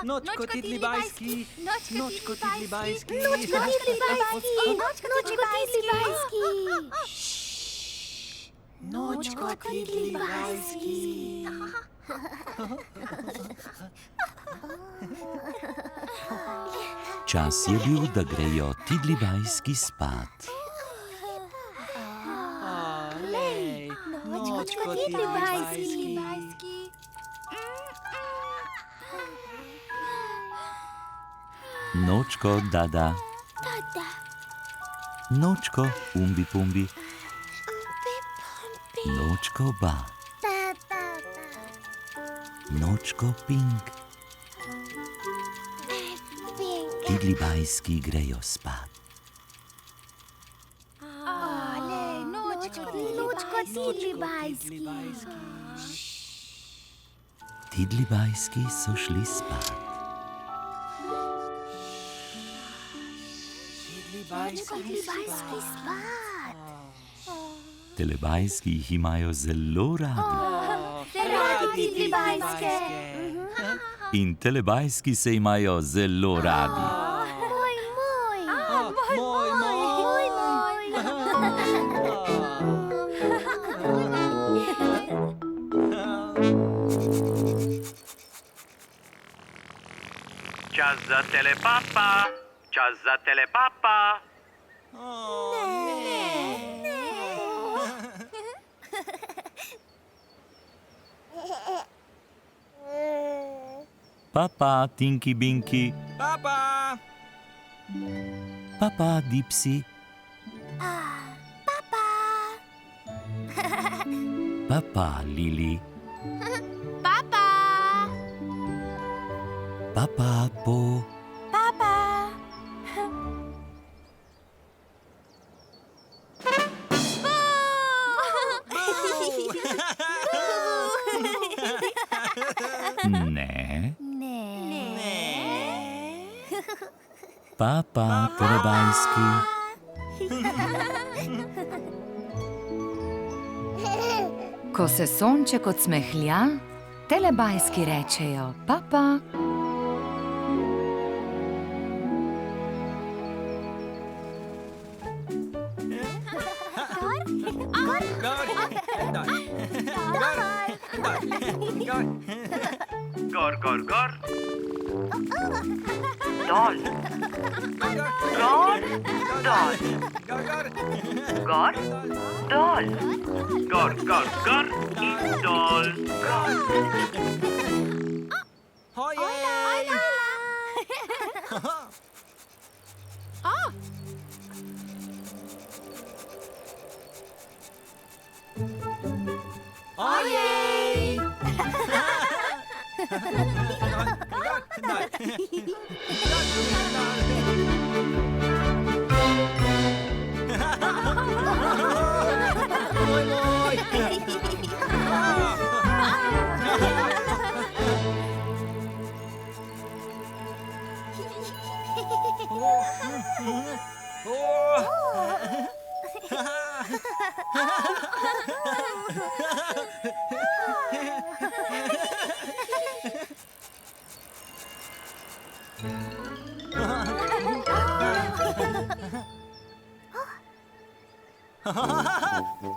Nočko tidli bajski. Nočko tidli bajski. Čas je bil, da grejo Tidlibajski spat. Lej, nočko Tidlibajski. Nočko, dada. Nočko, umbi pumbi. Nočko, ba. Nočko Pink. Tidli bajski grejo spat. Nočko, tidli bajski. Tidli bajski so šli spat. Nočko, tidli bajski spat. Telebajski jih imajo zelo radi. Radi tidli bajske. In telebajski se imajo zelo radi. Moj. Čas za telepapa. Čas za telepapa. Papa, Tinky Binky. Papa! Papa, Dipsy. Papa, Lili. Papa! Papa, Po. Ne. Papa, telebajski. Ko se sonček odsmehlja, telebajski rečejo papa. Gor, gor, gor. Dol. Gor, dol. Gor, dol. Gor, gor, gor in dol. Hojej! Ojej!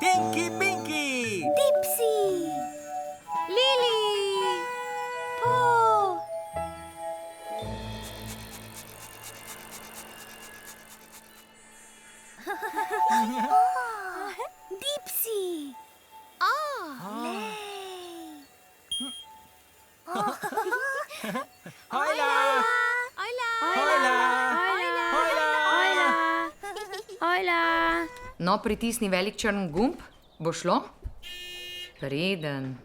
Tinky Binky! Dipsy. Lili! Po. Dipsy. Hojla! No, pritisni velik črn gumb, bo šlo? Preden.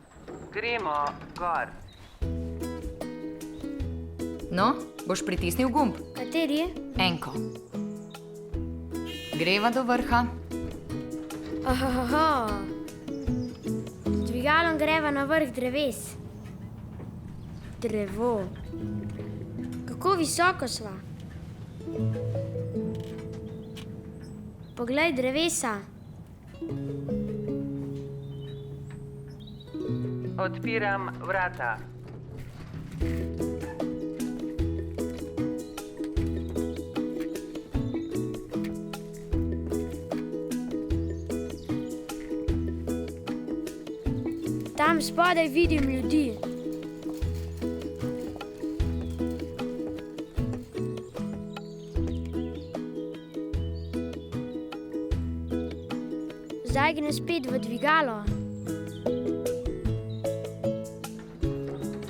Gremo gor. No, boš pritisnil gumb. Kateri? Enko. Greva do vrha. Z dvigalom greva na vrh dreves. Drevo. Kako visoko sva? Poglej drevesa. Odpiram vrata. Tam spodaj vidim ljudi. Zdaj grem spet v dvigalo.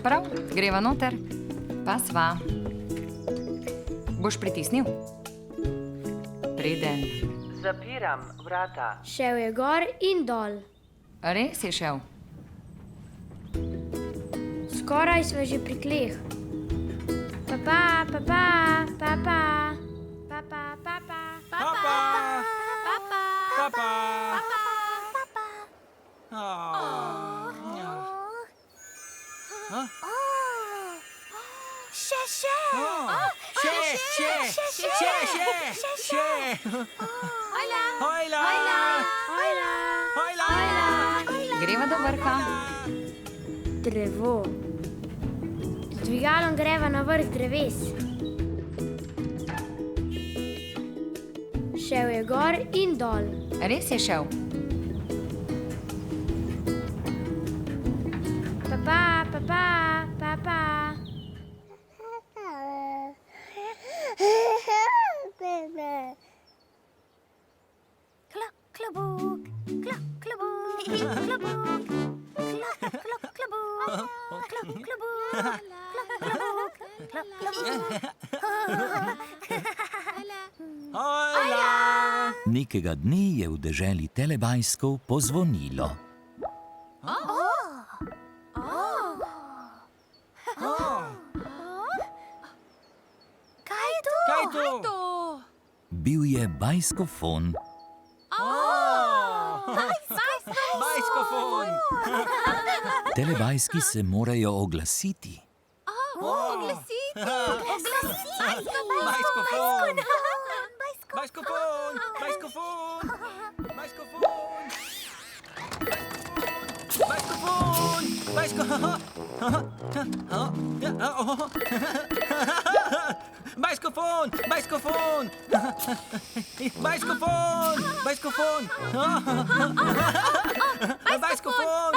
Prav, greva noter. Pa sva. Boš pritisnil? Preden. Zapiram vrata. Šel je gor in dol. Res je šel. Skoraj smo že pri tleh. Papa, papa, papa, papa, papa, Papa. Papa. Še. Še. Hojla. Greva do vrha. Drevo. Z dvigalom greva na vrh dreves. Šel je gor in dol. Res je šel. Papa, papa, papa. Klobuk, klobuk, klobuk, Hojla. Nekega dne je v deželi Telebajskov pozvonilo. Kaj je to? Bil je bajskofon. Bajskofon. Telebajski se morajo oglasiti. Bajskofon. Bajskofon. Bajskofon. Bajskofon. Bajskofon. Bajskofon. Bajskofon. Bajskofon. Bajskofon.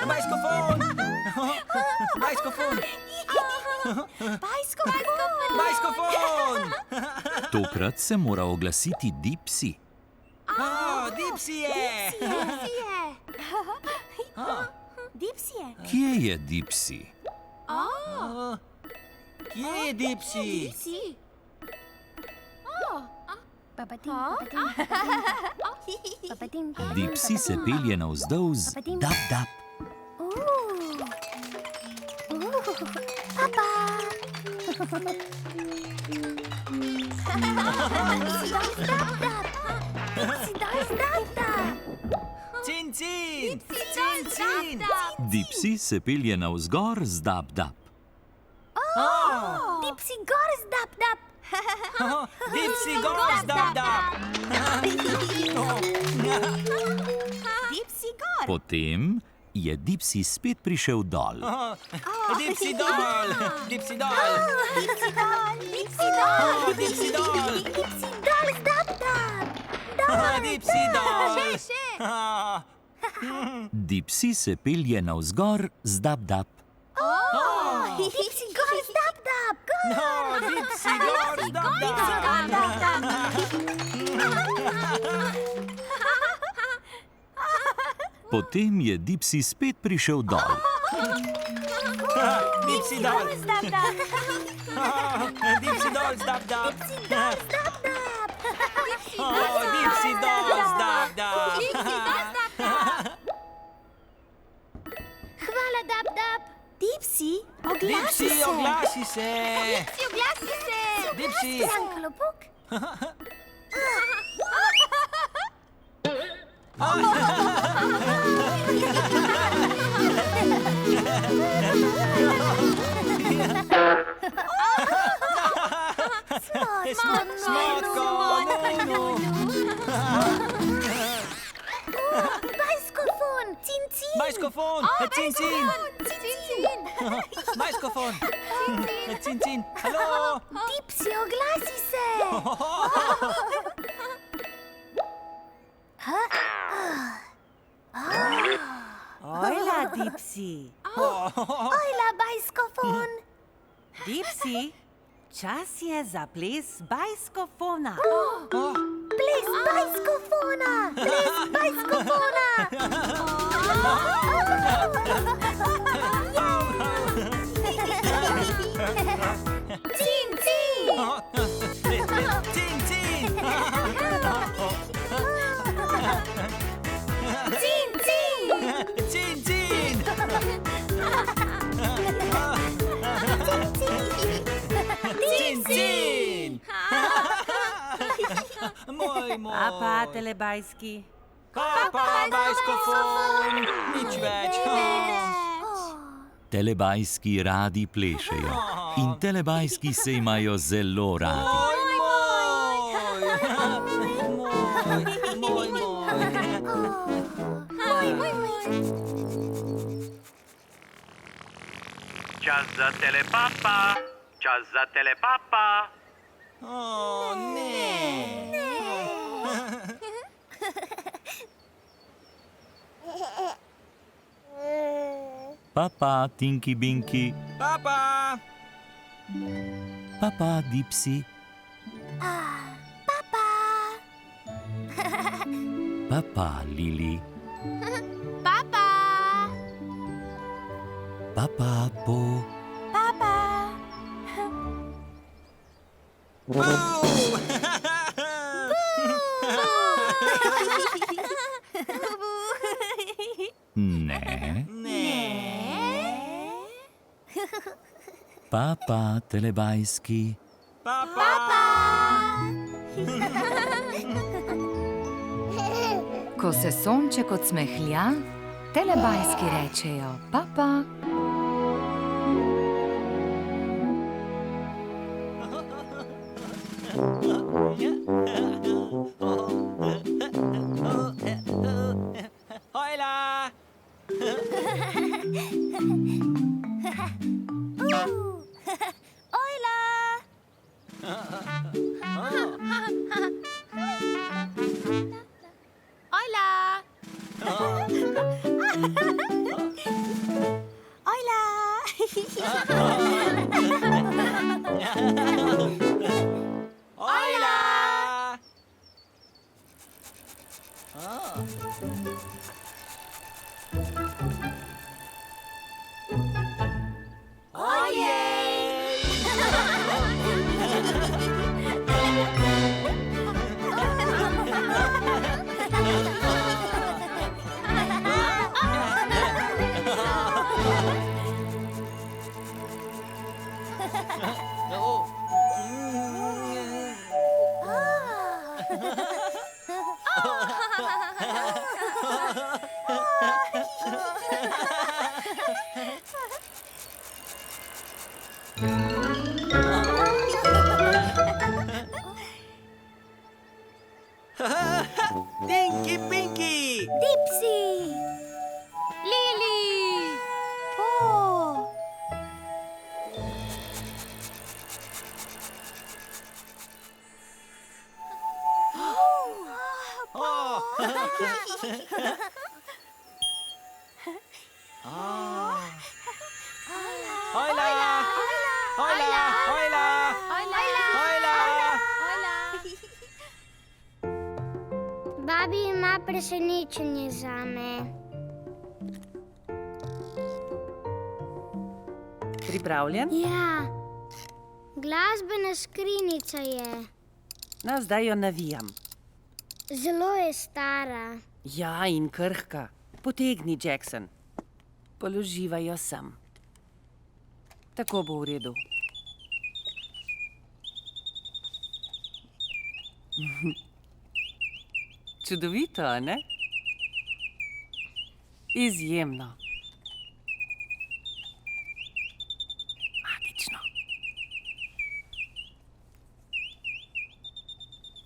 Bajskofon. Bajskofon. Bajskofon. Bajskofon. Tokrat se mora oglasiti Dipsy. Dipsy je. Dipsy je. Kje je Dipsy? Kje je Dipsy? Dipsy se pelje navzdol z dap-dap. Cin, cin. Cin, cin. Dipsy se pelje navzgor z dap-dap. Dipsy gor z dap-dap. Dipsy gor, dap-dap. Dipsy gor. Potem je Dipsy spet prišel dol. Dipsy dol. Dipsy dol. Dipsy dol. Dipsy dol. Dipsy dol. Dipsy dol z dap-dap. Dipsy dol. Dipsy se pelje navzgor z dap-dap. Dipsy gor z dap-dap. Dipsy gor, dap-dap. Potem je Dipsy spet prišel dol. Dipsy dol. Dipsy dol, dap-dap. Dipsy dol, dap-dap. Hvala, dap-dap. Dipsy, Dipsy, oglasi se. oglasi se. Dipsy. Klobuk. Smotko. Bajskofon. Cin, cin. Bajskofon. Cin, cin. Bajskofon. Cin, cin. Halo. Dipsy, oglasi se. Ojla, Dipsy. Ojla, bajskofon. Dipsy, čas je za ples bajskofona. Ples bajskofona. Ples bajskofona. Cin, cin. Cin, cin. Cin, cin. moj. Papa, telebajski. Papa, bajskofon. Nič več. Telebajski radi plešejo in telebajski se imajo zelo radi. Čas za telepapa. Čas za telepapa. Ne. Papa, Tinky Binky. Papa. Papa, Dipsy. Papa, Lili. Papa! Papa, Po. Ne. Papa, telebajski. Ko se sonček odsmehlja, telebajski rečejo papa. Hojla. Tinky Pinky. Dipsy! Lili! Po! Hojla. Hojla. Hojla. Babi ima presenečenje zame. Pripravljen? Ja, glasbena skrinjica je. No, zdaj jo navijam. Zelo je stara. Ja, in krhka. Potegni, Jackson. Položivaj jo sem. Tako bo v redu. Čudovito, a ne? Izjemno. Magično.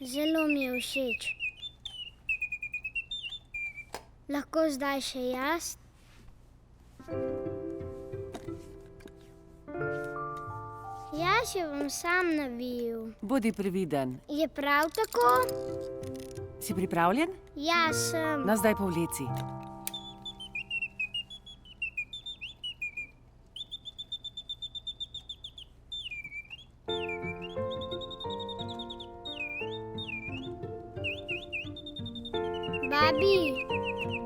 Zelo mi je všeč. Lahko zdaj še jaz? Jaz jo bom sam navil. Bodi previden. Je prav tako? Si pripravljen? Ja, sem. No, zdaj povleci. Babi,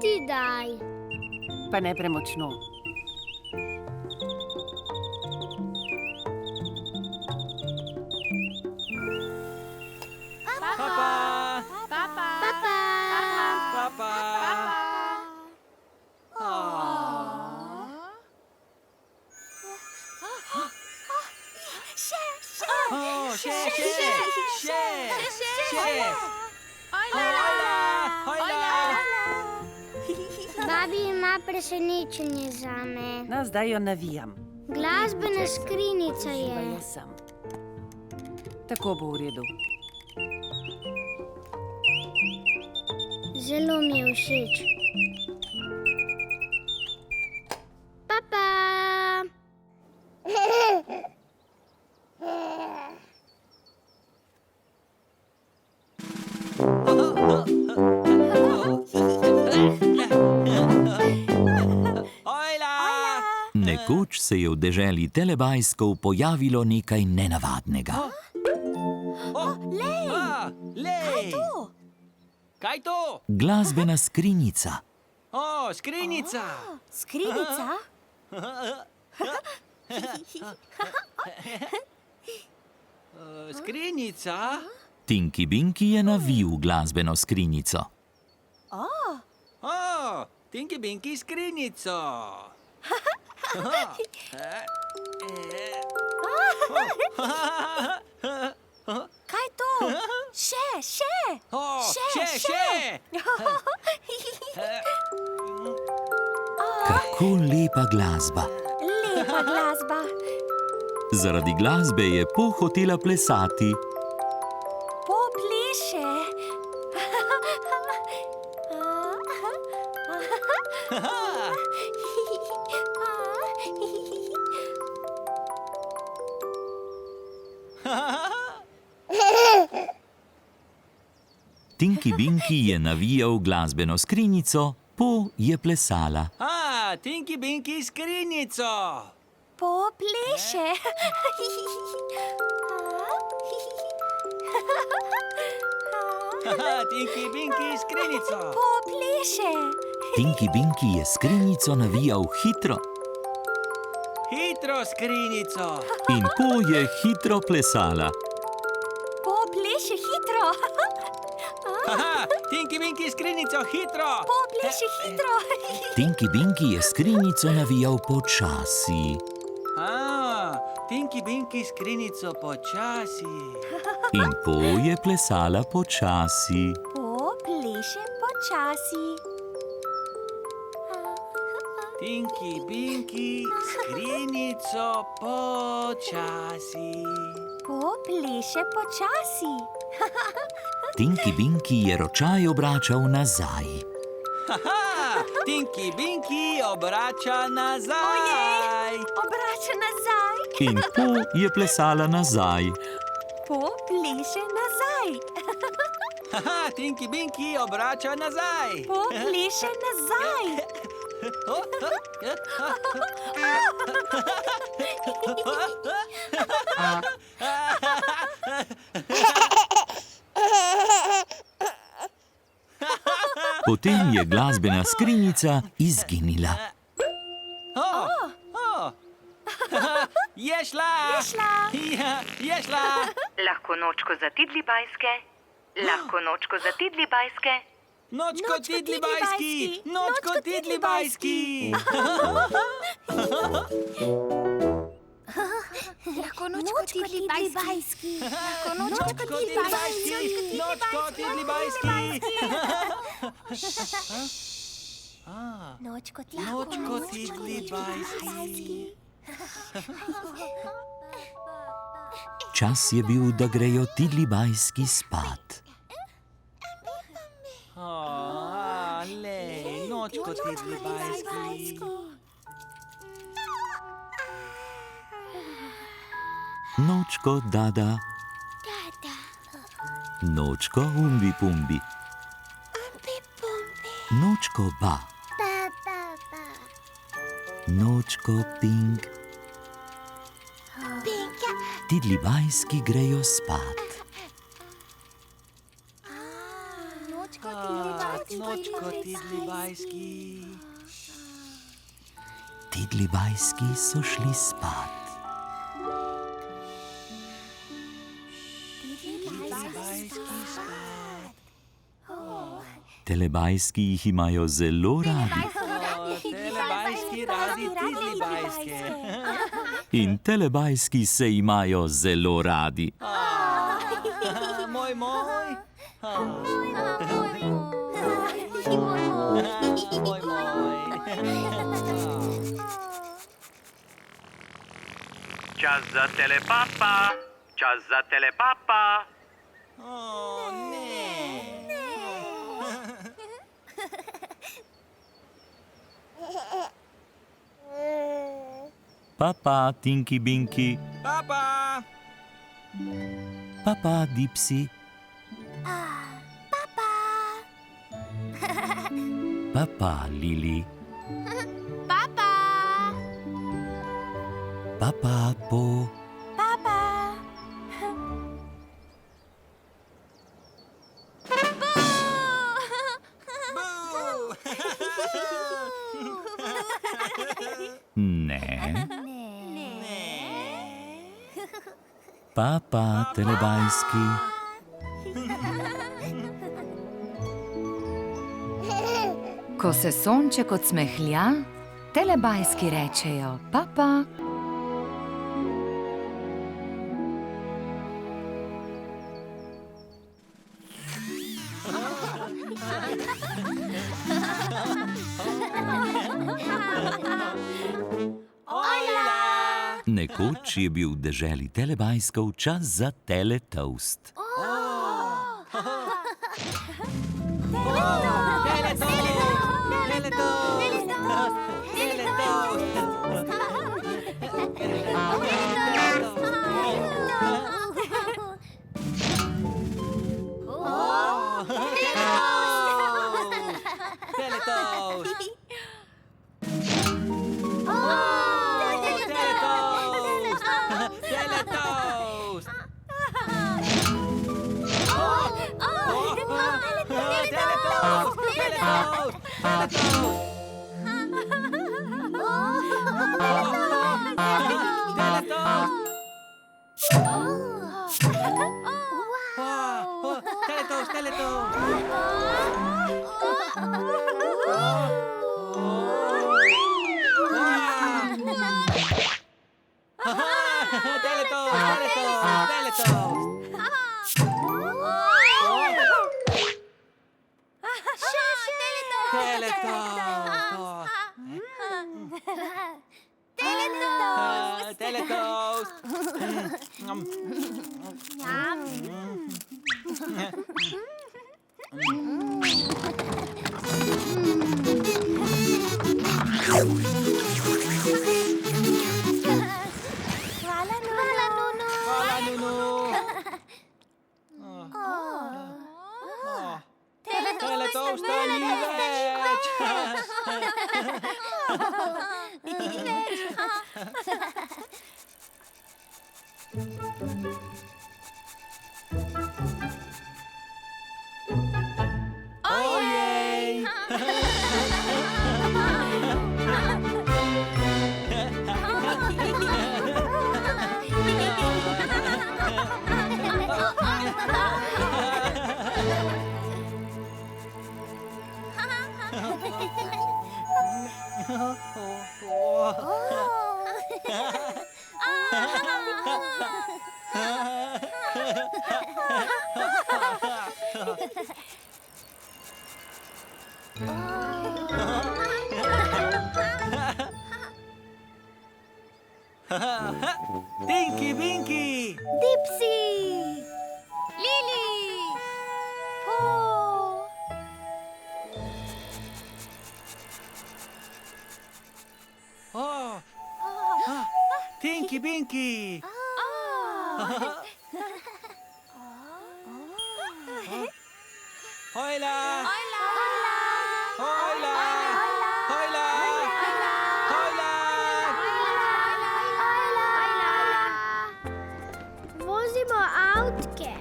ti daj. Pa ne premočno. Babi ima presenečenje zame. No, zdaj jo navijam. Glasbena skrinjica Uživaj, je. jaz sem. Tako bo v redu. Zelo mi je všeč. Papa! Nekoč se je v deželi Telebajskov pojavilo nekaj nenavadnega. Lej! Kaj to? Glasbena skrinjica. O, skrinjica! Skrinjica? Skrinjica? Tinky Binky je navil glasbeno skrinjico. O, Tinky Binky skrinjico. Kaj to? Še! O, še! Kako lepa glasba. Lepa glasba. Zaradi glasbe je Po hotela plesati. Po pleše. Tinky Binky je navijal glasbeno skrinjico, Po je plesala. A, Tinky Binky skrinjico. Po pleše. Tinky Binky skrinjico. Po pleše. Tinky Binky je skrinjico navijal hitro Hitro skrinjico. in Po je hitro plesala. Po pleše hitro. Tinky Binky skrinjico hitro. Po pleše hitro. Tinky Binky je skrinjico navijal počasi A, Tinky Binky skrinjico počasi. in Po je plesala počasi. Po pleše počasi. Tinky Binky skrinjico počasi. Po pleše počasi. Tinky Binky je ročaj obračal nazaj. Tinky Binky obrača nazaj. Obrača nazaj. In Po je plesala nazaj. Po pleše nazaj. Tinky Binky obrača nazaj. Po pleše nazaj. Potem je glasbena skrinjica izginila. Je šla! Je šla! Lahko nočko za tidli bajske, lahko nočko za tidli bajske. Nočko tidli bajski! Nočko tidli bajski! Lahko nočko tidli bajski. Lahko nočko tidli bajski. Nočko tidli bajski! Nočko tidli bajski! Čas je bil, da grejo tidli bajski spat. Lej, nočko tidli bajski! Nočko dada, nočko umbi pumbi, nočko ba, nočko ping. Tidli bajski grejo spat. Nočko tidli bajski! Tidli bajski so šli spat. Telebajski jih imajo zelo radi. Telebajski radi tidli bajske. In telebajski se imajo zelo radi. Moj. Čas za telepapa. Čas za telepapa. Papa, Tinky Binky. Papa! Papa, Dipsy. Papa, Lili. Papa! Papa, Po. Papa! Ne. Papa, telebajski. Ko se sonček odsmehlja, telebajski rečejo papa. Nekoč je bil v deželi telebajskov čas za teletoast. Tinky Binky! Dipsy! Lili! Po! Tinky Binky! Hola! Hola! Hola! Hola! Vozimo avtke.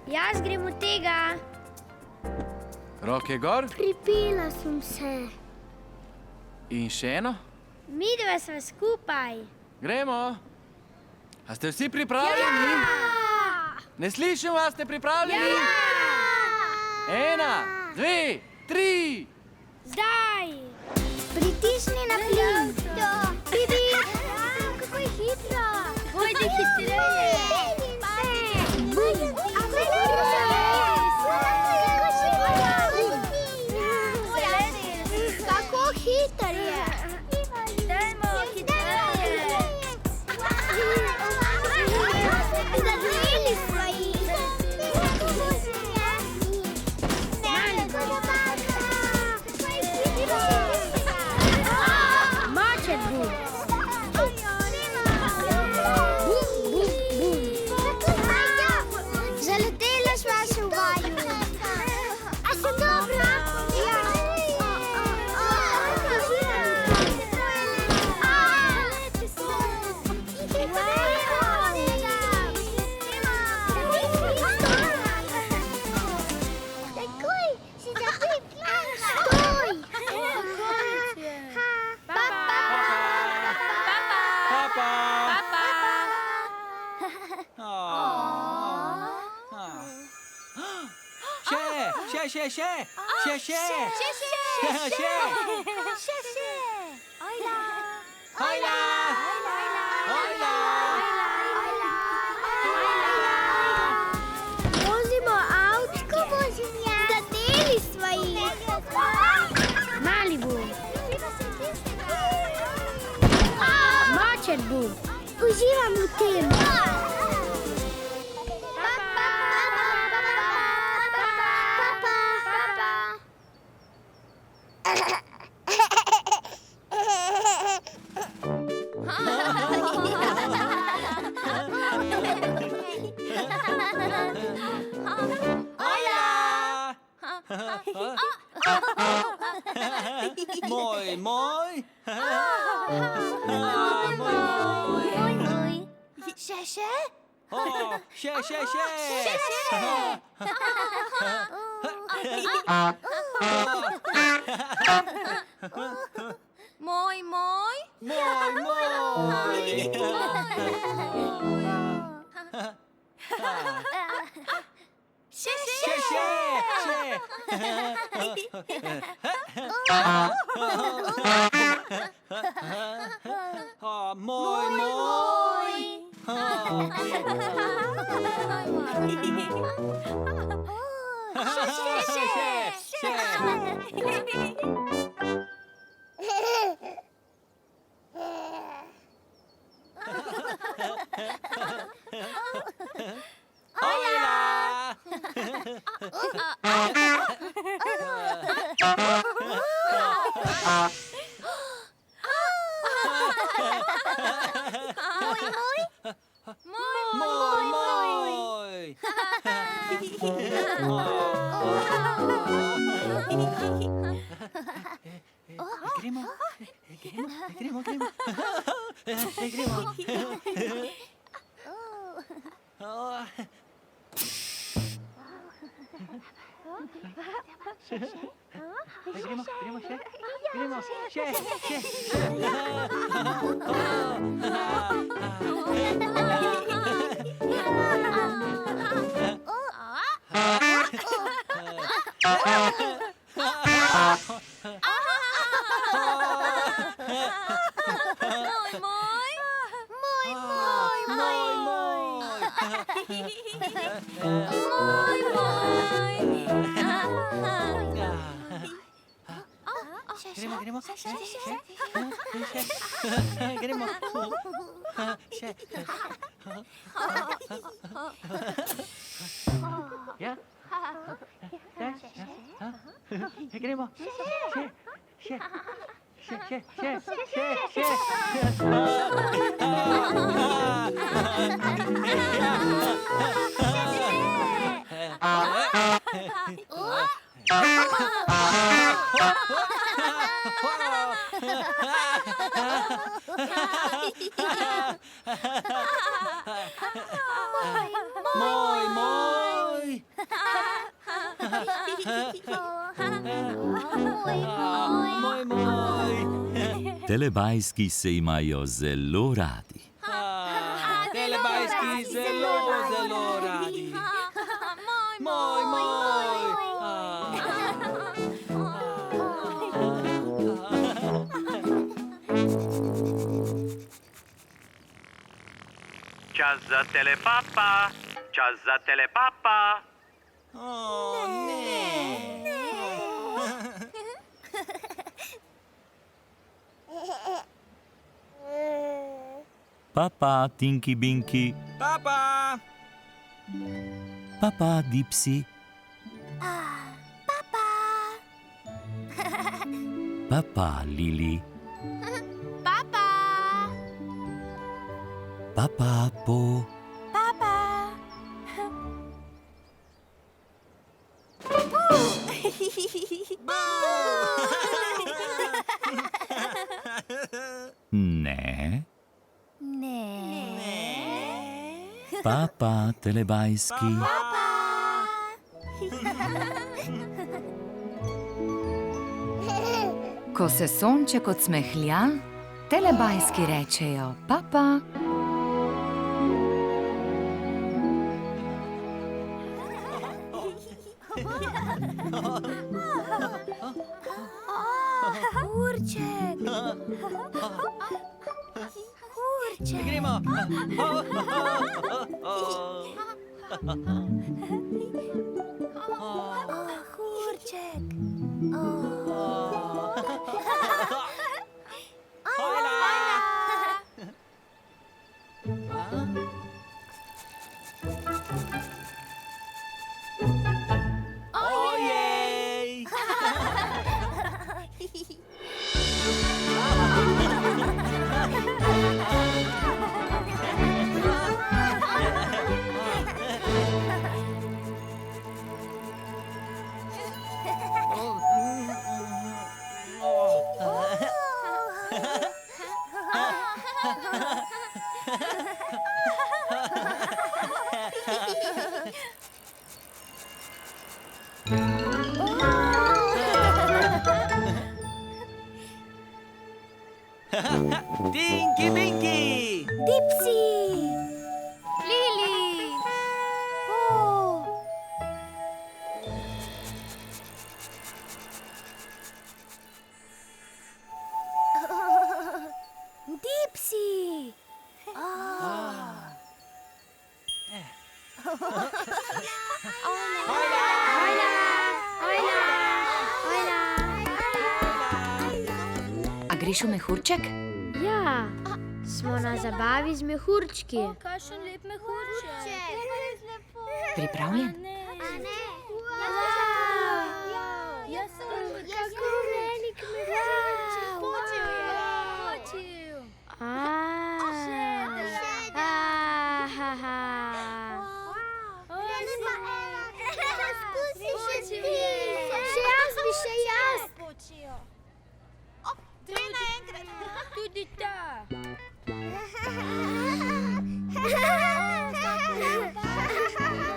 Jaz grem od tega. Roke gor. Pripela sem se. In še eno. Midva sva skupaj. Gremo. A ste vsi pripravljeni? Ja! Ne slišim vas, ste pripravljeni? Ja! 1, 2, 3. Zdaj! Pritisni na plin. Bibi. Kako je hitro. Pojdi hitreje. Kako hiter je. Dajmo hitreje. Vozimo avčko, zadeli smo jih. Malibu. Močen bo. Uživam v tem. Moj, moj. Še? Moj, moj. Telebajski se imajo zelo radi. Telebajski zelo, zelo radi. Moj, moj. Čas za telepapa. Čas za telepapa. O, ne. Papa, Tinky Binky. Papa. Papa, Dipsy. Papa, Lili. Papa, Po. Ne. Papa, telebajski. Ko se sonček odsmehlja, telebajski rečejo papa. Mehurček. Mehurček. Gremo. Mehurček. Ojej! Tinky Winky! Dipsy. Lily. Oh. Dipsy. A greš v mehurček? Ja, smo na zabavi z mehurčki. Kakšen lep mehurček. Pripravljen? Jaz sem kako velik mehurček. Počil je. Še jaz. Dve naenkrat. Tudi ta.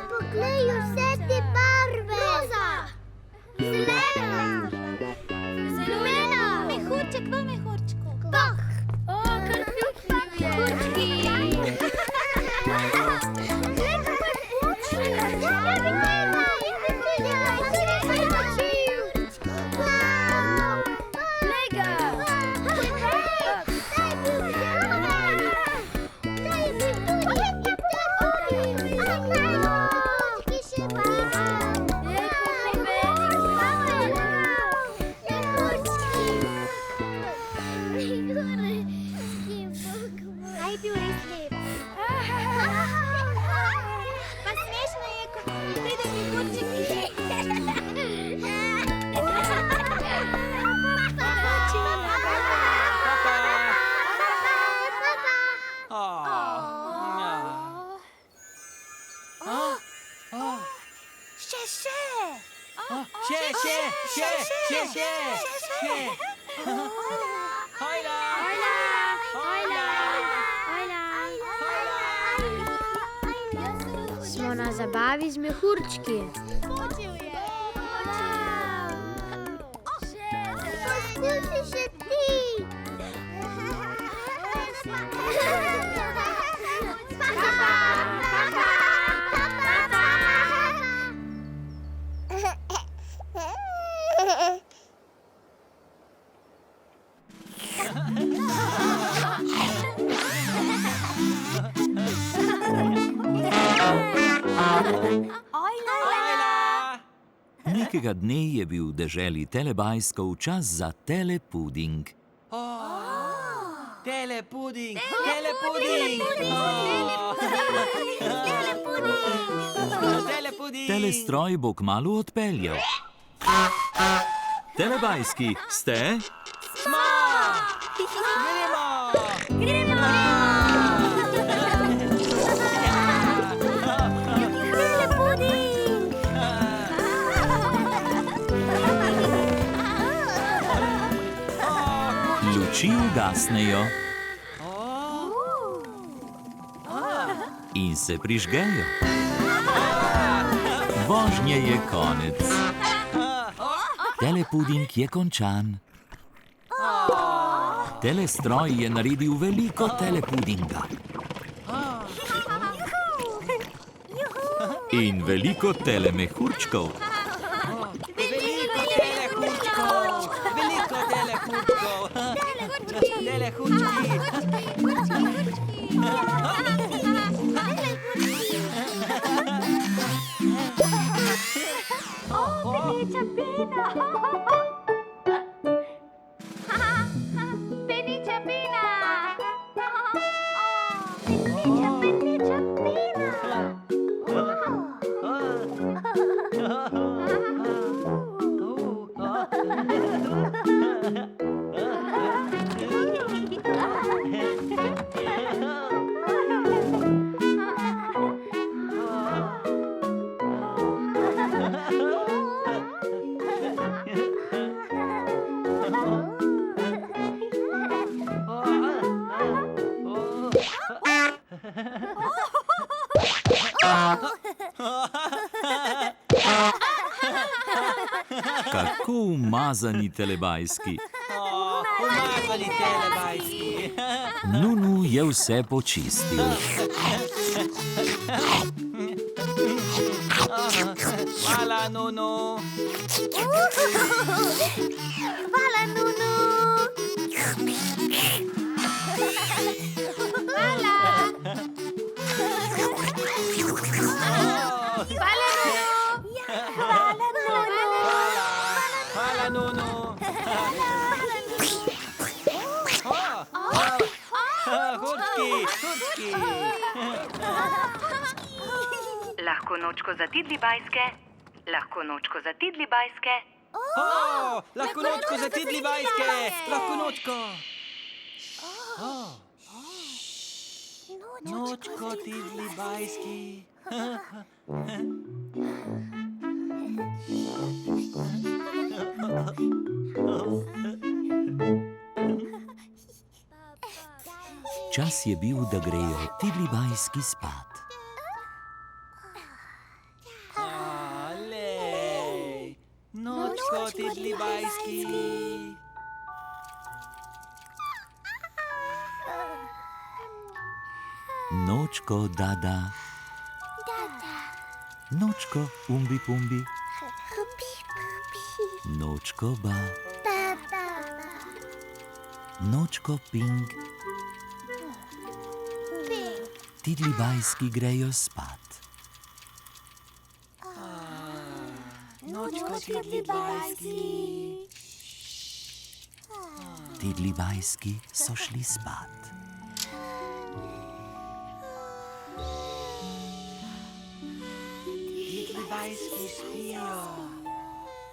Poglej vse te barve. Roza. Zelena. Zelena. Mehurček v mehurčku. Pah. O, kar piknik je. Smo na zabavi z mehurčki. Počil je. Poskusi še ti. Nekega dne je bil v deželi Telebajskov čas za telepuding. Telepuding! Telepuding! Telepuding! Telestroj bo kmalu odpeljal. Telebajski, ste? Smo! Gremo! Luči ugasnejo in se prižgejo. Vožnje je konec. Telepuding je končan. Telestroj je naredil veliko telepudinga. In veliko telemehurčkov. Veliko telepudingov! Veliko telepudingov! hurčkov. Dele hurčki. Penica Pina! Penica Pina! Penica Pina! Kako umazani telebajski. Umazani telebajski. Nunu je vse počistil. Hvala, Nunu. Hvala, Nunu! Hvala! Hvala, Nunu. Hurčki. Lahko nočko za tidli bajske, lahko nočko za tidli bajske. Lahko nočko za tidli bajske. Lahko nočko. Nočko tidli bajski. Čas je bil, da grejo tidli bajski spat. Lej, nočko tidli bajski. Nočko dada. Nočko umbi pumbi. Nočko ba. Nočko ping. Tidli bajski grejo spat. Nočko tidli bajski. Tidli bajski so šli spat. Tidli bajski spijo.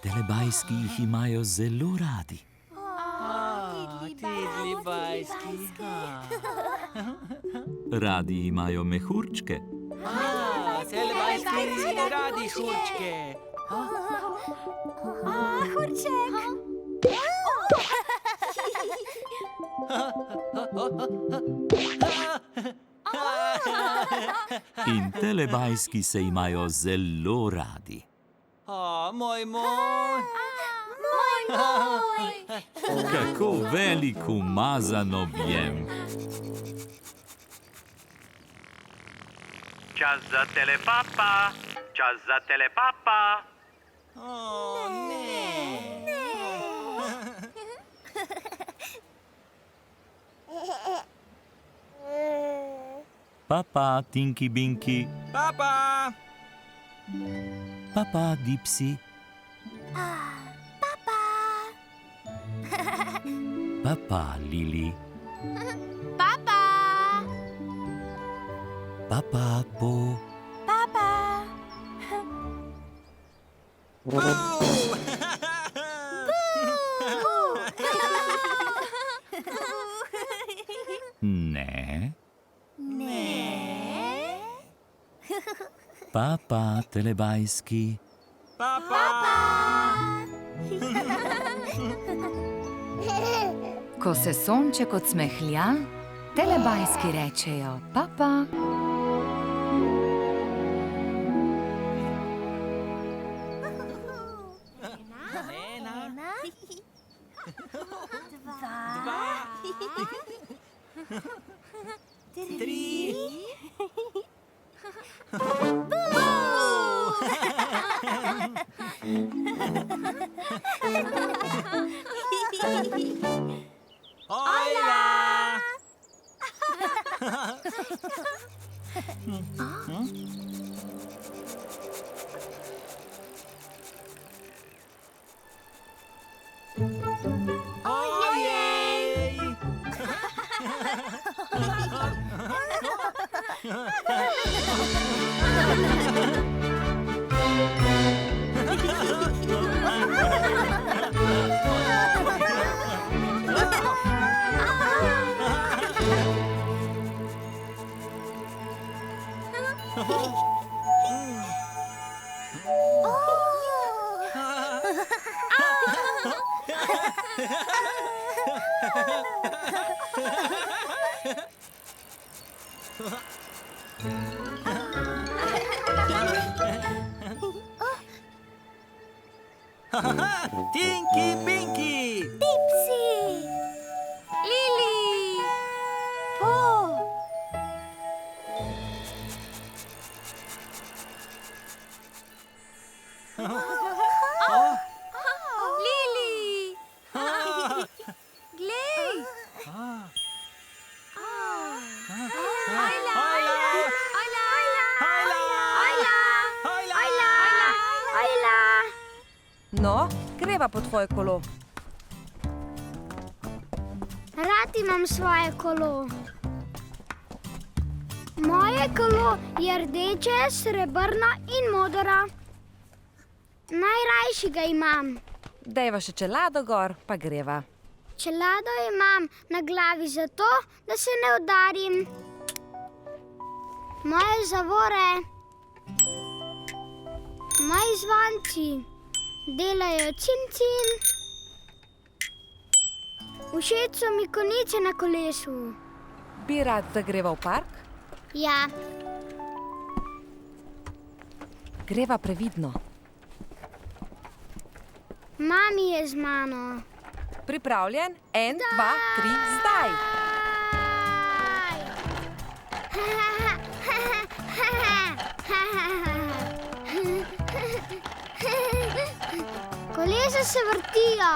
Telebajski jih imajo zelo radi. Tidli bajski. Radi imajo mehurčke. Telebajski radi hurčke. Hurček! In telebajski se imajo zelo radi. Moj. Kako velik umazan objem. Čas za telepapa, čas za telepapa. Ne. Papa, Tinky Binky. Papa. Papa, Dipsy. Papa, Lili. Papa! Papa, Po. Papa! Ne. Papa, telebajski. Ko se sonček odsmehlja, telebajski rečejo papa. Tri. Ojla! Ojej! Tinky Pinky! Dipsy! Lili! Po! Lili! Glej! No, greva po tvoje kolo. Rad imam svoje kolo. Moje kolo je rdeče, srebrno in modro. Najrajši ga imam. Dajva še čelado gor, pa greva. Čelado imam na glavi zato, da se ne udarim. Moje zavore, moji zvonci delajo cin-cin. Všeč so mi konice na kolesu. Bi rad, da greva v park? Ja, Greva previdno. mami je z mano. Pripravljen? 1, 2, 3, zdaj! Kolesa se vrtijo.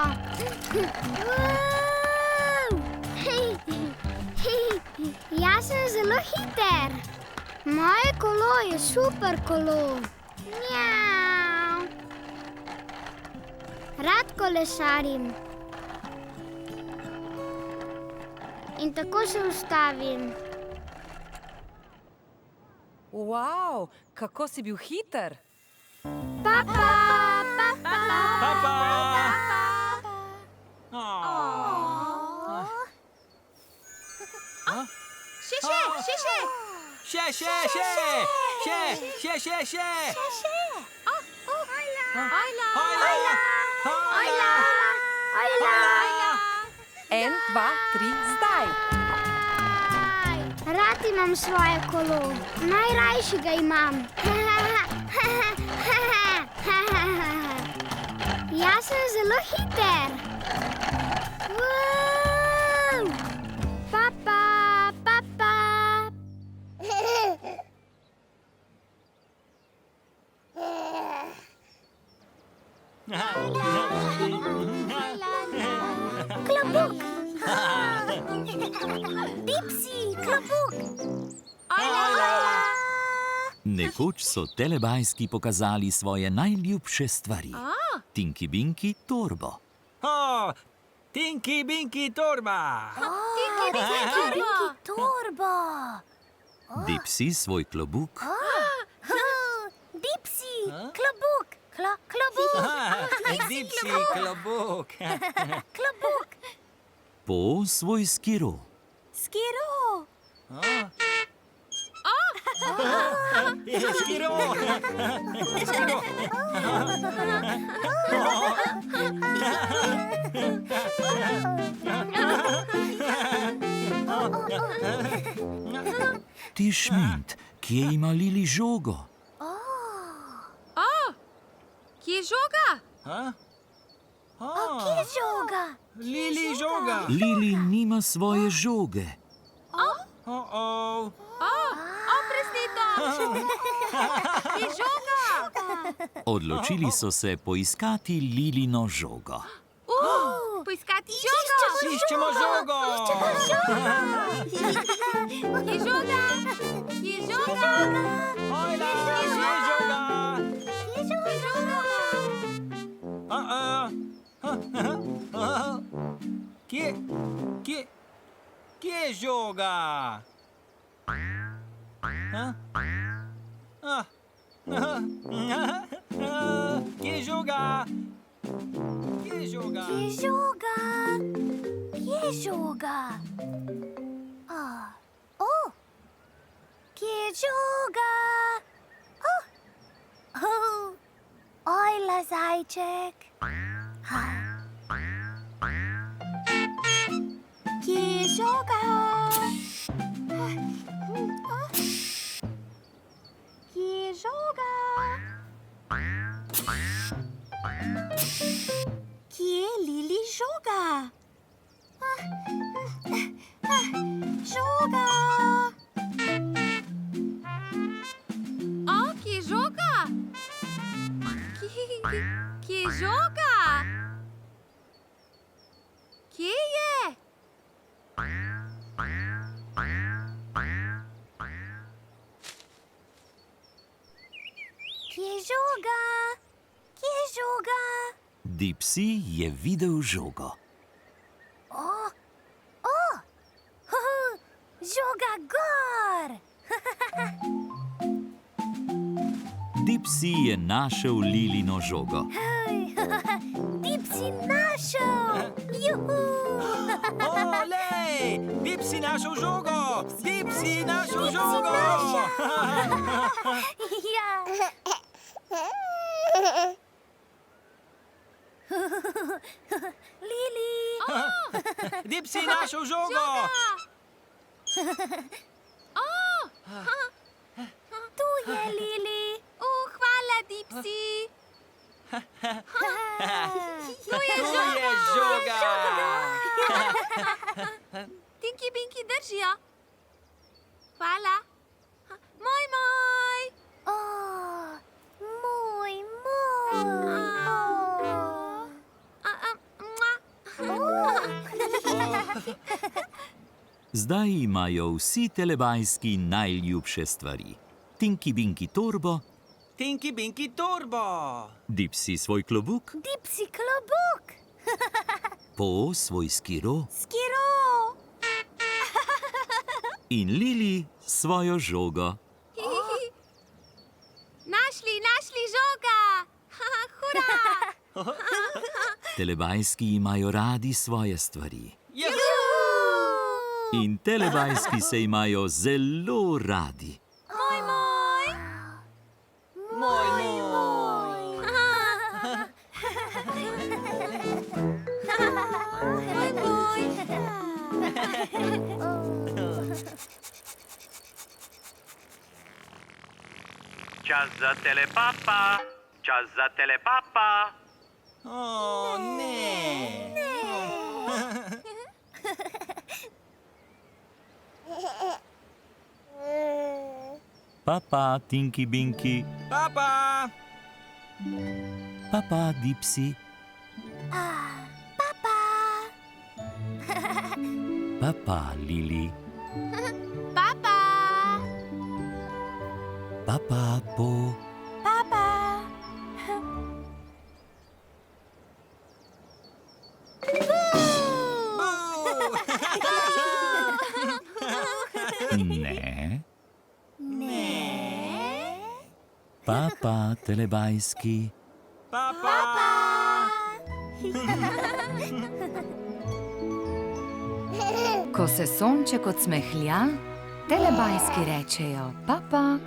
Jaz sem zelo hiter. Moje kolo je super kolo. Mjav. Rad kolesarim. In tako se ustavim. Wow, kako si bil hiter! Papa, Papa! Še! En, dva, tri, zdaj! Rad imam svoje kolo. Najrajši ga imam. Jaz sem zelo hiter. Papa, papa. Klobuk. Dipsy, klobuk. Nekoč so telebajski pokazali svoje najljubše stvari. Tinky Binky torbo. Tinky Binky torba! Torba! Dipsy svoj klobuk. Dipsy, klobuk! Klobuk! Dipsy klobuk! Klobuk! Po svoj skiro. Skiro! Skiro! Ti Šmint, kje ima Lili žogo? Kje je žoga? Kje je žoga? Lili žoga! Lili nima svoje žoge. Presneto! Kje je žoga? Odločili so se poiskati Lilino žogo. Poiskati poiskati žogo. Iščemo žogo. Kje je žoga? Kje je žoga? Ojla, kje je žoga? Kje je žoga? Kje je žoga? Kje je žoga? Kje je žoga? Kje je žoga? Kje je žoga? Kje je žoga? Ojla, zajček. Kje je žoga? Kje je žoga? Kje je Lili žoga? Žoga! Kje je žoga? Kje je žoga? Kje je? Kje je žoga? Kje je žoga? Dipsy je videl žogo. Žoga gor! Dipsy je našel Lilino žogo. Dipsy našel! Juhu! Olej! Dipsy našel žogo! Dipsy našel žogo! Ja! Lili! Dipsy našel žogo! Tu je Lili! Hvala, Dipsy. Tu je žoga! Tinky Binky držijo. Hvala. Moj, moj. Moj! Zdaj imajo vsi telebajski najljubše stvari. Tinky Binky torbo, Tinky Binky torbo! Dipsy svoj klobuk, Dipsy klobuk! Po svoj skiro Skiro! in Lili svojo žogo. Našli žoga. Hurra. Telebajski imajo radi svoje stvari. Juhu! In telebajski se imajo zelo radi. Moj, moj. Moj, moj! Moj, moj. Čas za telepapa. Čas za telepapa. Ne! Papa, Tinky Binky. Papa! Papa, Dipsy. Papa! Papa, Lili. Papa. Papa, Po. Papa! Ne. Papa, telebajski. Papa! Ko se sonček odsmehlja, telebajski rečejo papa.